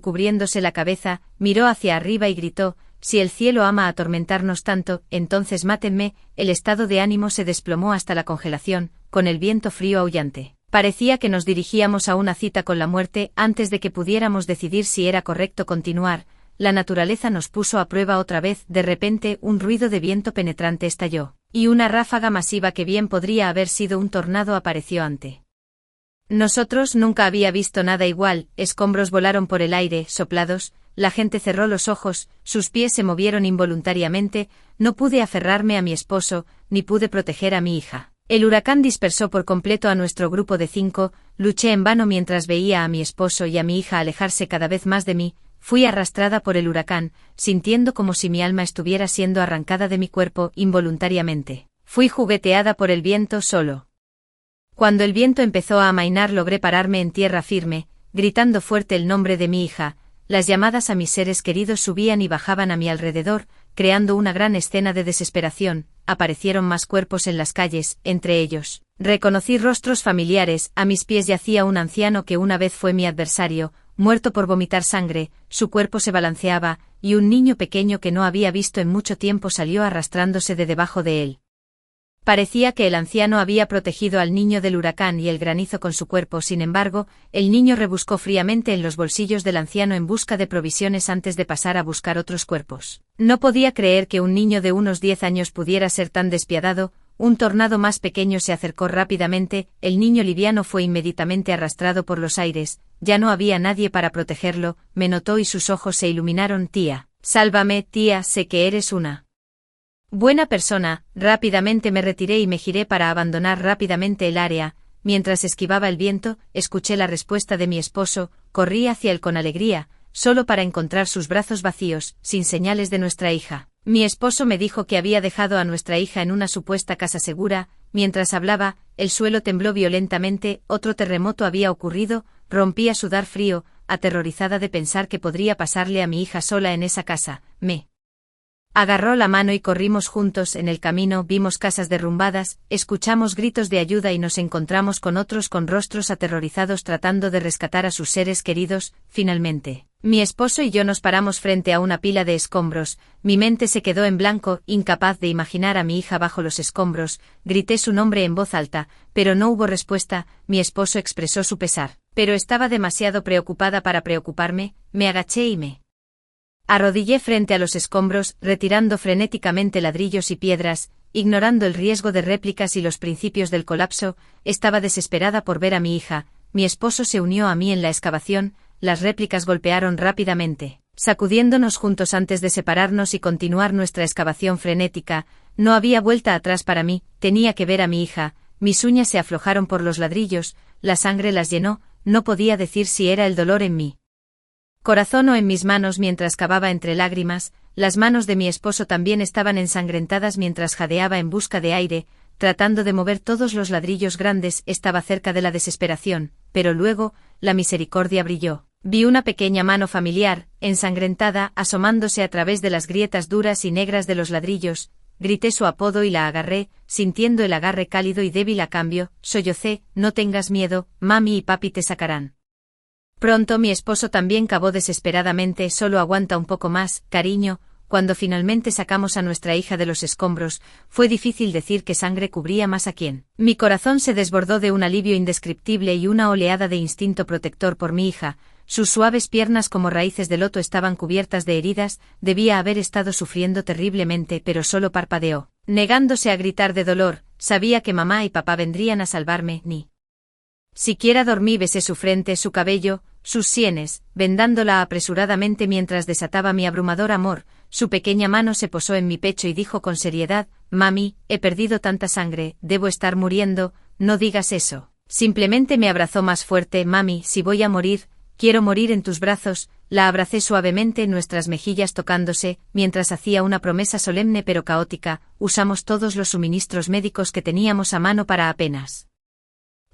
cubriéndose la cabeza, miró hacia arriba y gritó: «Si el cielo ama atormentarnos tanto, entonces mátenme». El estado de ánimo se desplomó hasta la congelación, con el viento frío aullante. Parecía que nos dirigíamos a una cita con la muerte. Antes de que pudiéramos decidir si era correcto continuar, la naturaleza nos puso a prueba otra vez. De repente, un ruido de viento penetrante estalló, y una ráfaga masiva que bien podría haber sido un tornado apareció ante nosotros. Nunca había visto nada igual. Escombros volaron por el aire, soplados, la gente cerró los ojos, sus pies se movieron involuntariamente. No pude aferrarme a mi esposo, ni pude proteger a mi hija. El huracán dispersó por completo a nuestro grupo de 5, luché en vano mientras veía a mi esposo y a mi hija alejarse cada vez más de mí. Fui arrastrada por el huracán, sintiendo como si mi alma estuviera siendo arrancada de mi cuerpo involuntariamente. Fui jugueteada por el viento solo. Cuando el viento empezó a amainar logré pararme en tierra firme, gritando fuerte el nombre de mi hija. Las llamadas a mis seres queridos subían y bajaban a mi alrededor, creando una gran escena de desesperación. Aparecieron más cuerpos en las calles, entre ellos reconocí rostros familiares. A mis pies yacía un anciano que una vez fue mi adversario, muerto por vomitar sangre, su cuerpo se balanceaba, y un niño pequeño que no había visto en mucho tiempo salió arrastrándose de debajo de él. Parecía que el anciano había protegido al niño del huracán y el granizo con su cuerpo. Sin embargo, el niño rebuscó fríamente en los bolsillos del anciano en busca de provisiones antes de pasar a buscar otros cuerpos. No podía creer que un niño de unos 10 años pudiera ser tan despiadado. Un tornado más pequeño se acercó rápidamente. El niño liviano fue inmediatamente arrastrado por los aires. Ya no había nadie para protegerlo. Me notó y sus ojos se iluminaron. «Tía, sálvame, tía, sé que eres una buena persona». Rápidamente me retiré y me giré para abandonar rápidamente el área. Mientras esquivaba el viento, escuché la respuesta de mi esposo. Corrí hacia él con alegría, solo para encontrar sus brazos vacíos, sin señales de nuestra hija. Mi esposo me dijo que había dejado a nuestra hija en una supuesta casa segura. Mientras hablaba, el suelo tembló violentamente. Otro terremoto había ocurrido. Rompí a sudar frío, aterrorizada de pensar que podría pasarle a mi hija sola en esa casa. Me agarró la mano y corrimos juntos. En el camino vimos casas derrumbadas, escuchamos gritos de ayuda y nos encontramos con otros con rostros aterrorizados tratando de rescatar a sus seres queridos. Finalmente, mi esposo y yo nos paramos frente a una pila de escombros. Mi mente se quedó en blanco, incapaz de imaginar a mi hija bajo los escombros. Grité su nombre en voz alta, pero no hubo respuesta. Mi esposo expresó su pesar, pero estaba demasiado preocupada para preocuparme. Me agaché y me arrodillé frente a los escombros, retirando frenéticamente ladrillos y piedras, ignorando el riesgo de réplicas y los principios del colapso. Estaba desesperada por ver a mi hija. Mi esposo se unió a mí en la excavación. Las réplicas golpearon rápidamente, sacudiéndonos juntos antes de separarnos y continuar nuestra excavación frenética. No había vuelta atrás para mí. Tenía que ver a mi hija. Mis uñas se aflojaron por los ladrillos, la sangre las llenó. No podía decir si era el dolor en mí corazón o en mis manos mientras cavaba entre lágrimas. Las manos de mi esposo también estaban ensangrentadas mientras jadeaba en busca de aire. tratando de mover todos los ladrillos grandes. Estaba cerca de la desesperación, pero luego, la misericordia brilló. Vi una pequeña mano familiar, ensangrentada, asomándose a través de las grietas duras y negras de los ladrillos. Grité su apodo y la agarré, sintiendo el agarre cálido y débil a cambio. Sollocé: no tengas miedo, mami y papi te sacarán. Pronto mi esposo también cavó desesperadamente. Solo aguanta un poco más, cariño. Cuando finalmente sacamos a nuestra hija de los escombros, fue difícil decir qué sangre cubría más a quién. Mi corazón se desbordó de un alivio indescriptible y una oleada de instinto protector por mi hija. Sus suaves piernas como raíces de loto estaban cubiertas de heridas. Debía haber estado sufriendo terriblemente, pero solo parpadeó, negándose a gritar de dolor. Sabía que mamá y papá vendrían a salvarme. Ni siquiera dormí. Besé su frente, su cabello, sus sienes, vendándola apresuradamente mientras desataba mi abrumador amor. Su pequeña mano se posó en mi pecho y dijo con seriedad: mami, he perdido tanta sangre, debo estar muriendo. No digas eso. Simplemente me abrazó más fuerte. Mami, si voy a morir, quiero morir en tus brazos. La abracé suavemente, nuestras mejillas tocándose, mientras hacía una promesa solemne pero caótica. Usamos todos los suministros médicos que teníamos a mano para apenas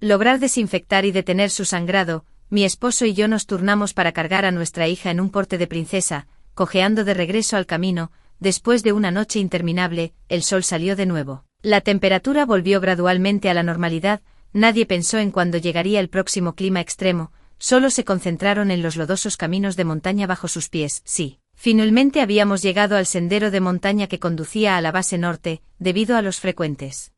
lograr desinfectar y detener su sangrado. Mi esposo y yo nos turnamos para cargar a nuestra hija en un porte de princesa, cojeando de regreso al camino. Después de una noche interminable, el sol salió de nuevo. La temperatura volvió gradualmente a la normalidad. Nadie pensó en cuándo llegaría el próximo clima extremo. Solo se concentraron en los lodosos caminos de montaña bajo sus pies. Sí, finalmente habíamos llegado al sendero de montaña que conducía a la base norte. Debido a los frecuentes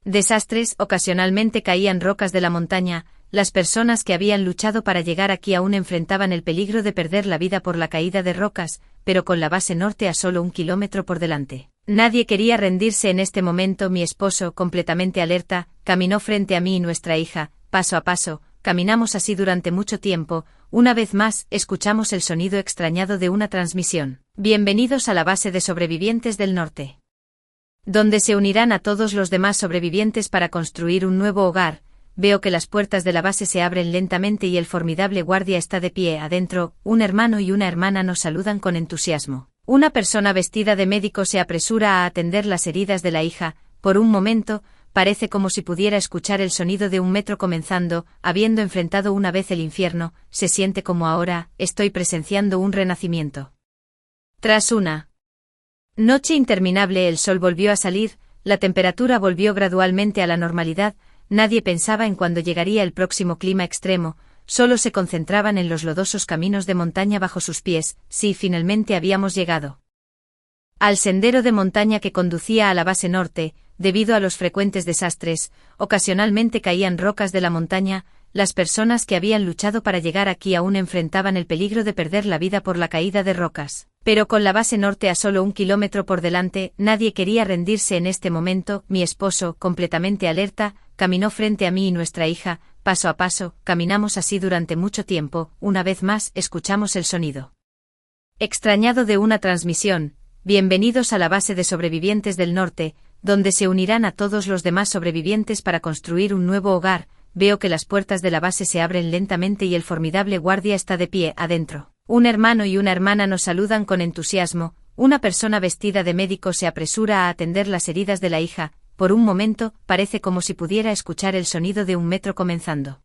desastres, ocasionalmente caían rocas de la montaña. Las personas que habían luchado para llegar aquí aún enfrentaban el peligro de perder la vida por la caída de rocas, pero con la base norte a solo 1 kilómetro por delante. Nadie quería rendirse en este momento. Mi esposo, completamente alerta, caminó frente a mí y nuestra hija. Paso a paso, caminamos así durante mucho tiempo. Una vez más, escuchamos el sonido extrañado de una transmisión. Bienvenidos a la base de sobrevivientes del norte, donde se unirán a todos los demás sobrevivientes para construir un nuevo hogar. Veo que las puertas de la base se abren lentamente y el formidable guardia está de pie adentro. Un hermano y una hermana nos saludan con entusiasmo. Una persona vestida de médico se apresura a atender las heridas de la hija. Por un momento, parece como si pudiera escuchar el sonido de 1 metro comenzando. Habiendo enfrentado una vez el infierno, se siente como ahora, estoy presenciando un renacimiento. Tras una noche interminable, el sol volvió a salir, la temperatura volvió gradualmente a la normalidad. Nadie pensaba en cuándo llegaría el próximo clima extremo, solo se concentraban en los lodosos caminos de montaña bajo sus pies. Sí, finalmente habíamos llegado al sendero de montaña que conducía a la base norte. Debido a los frecuentes desastres, ocasionalmente caían rocas de la montaña. Las personas que habían luchado para llegar aquí aún enfrentaban el peligro de perder la vida por la caída de rocas. Pero con la base norte a solo 1 kilómetro por delante, nadie quería rendirse en este momento. Mi esposo, completamente alerta, caminó frente a mí y nuestra hija. Paso a paso, caminamos así durante mucho tiempo. Una vez más, escuchamos el sonido extrañado de una transmisión. Bienvenidos a la base de sobrevivientes del norte, donde se unirán a todos los demás sobrevivientes para construir un nuevo hogar. Veo que las puertas de la base se abren lentamente y el formidable guardia está de pie adentro. Un hermano y una hermana nos saludan con entusiasmo. Una persona vestida de médico se apresura a atender las heridas de la hija. Por un momento, parece como si pudiera escuchar el sonido de 1 metro comenzando.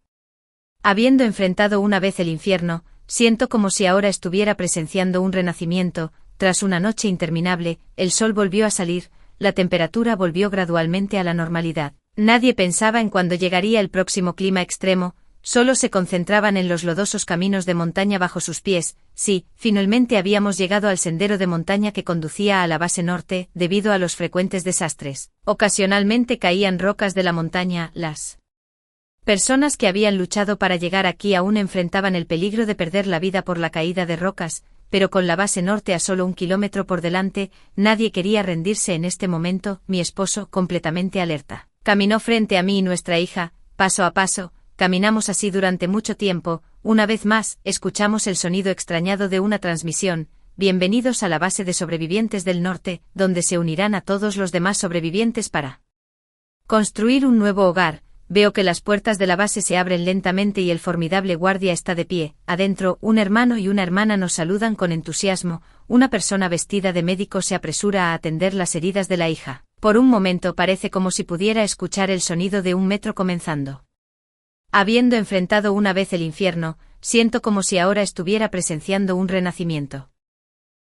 Habiendo enfrentado una vez el infierno, siento como si ahora estuviera presenciando un renacimiento. Tras una noche interminable, el sol volvió a salir, la temperatura volvió gradualmente a la normalidad. Nadie pensaba en cuándo llegaría el próximo clima extremo, solo se concentraban en los lodosos caminos de montaña bajo sus pies. Sí, finalmente habíamos llegado al sendero de montaña que conducía a la base norte. Debido a los frecuentes desastres, ocasionalmente caían rocas de la montaña. Las personas que habían luchado para llegar aquí aún enfrentaban el peligro de perder la vida por la caída de rocas, pero con la base norte a solo 1 kilómetro por delante, nadie quería rendirse en este momento. Mi esposo, completamente alerta, caminó frente a mí y nuestra hija. Paso a paso, caminamos así durante mucho tiempo. Una vez más, escuchamos el sonido extrañado de una transmisión. Bienvenidos a la base de sobrevivientes del norte, donde se unirán a todos los demás sobrevivientes para construir un nuevo hogar. Veo que las puertas de la base se abren lentamente y el formidable guardia está de pie adentro. Un hermano y una hermana nos saludan con entusiasmo. Una persona vestida de médico se apresura a atender las heridas de la hija. Por un momento parece como si pudiera escuchar el sonido de un metro comenzando. Habiendo enfrentado una vez el infierno, siento como si ahora estuviera presenciando un renacimiento.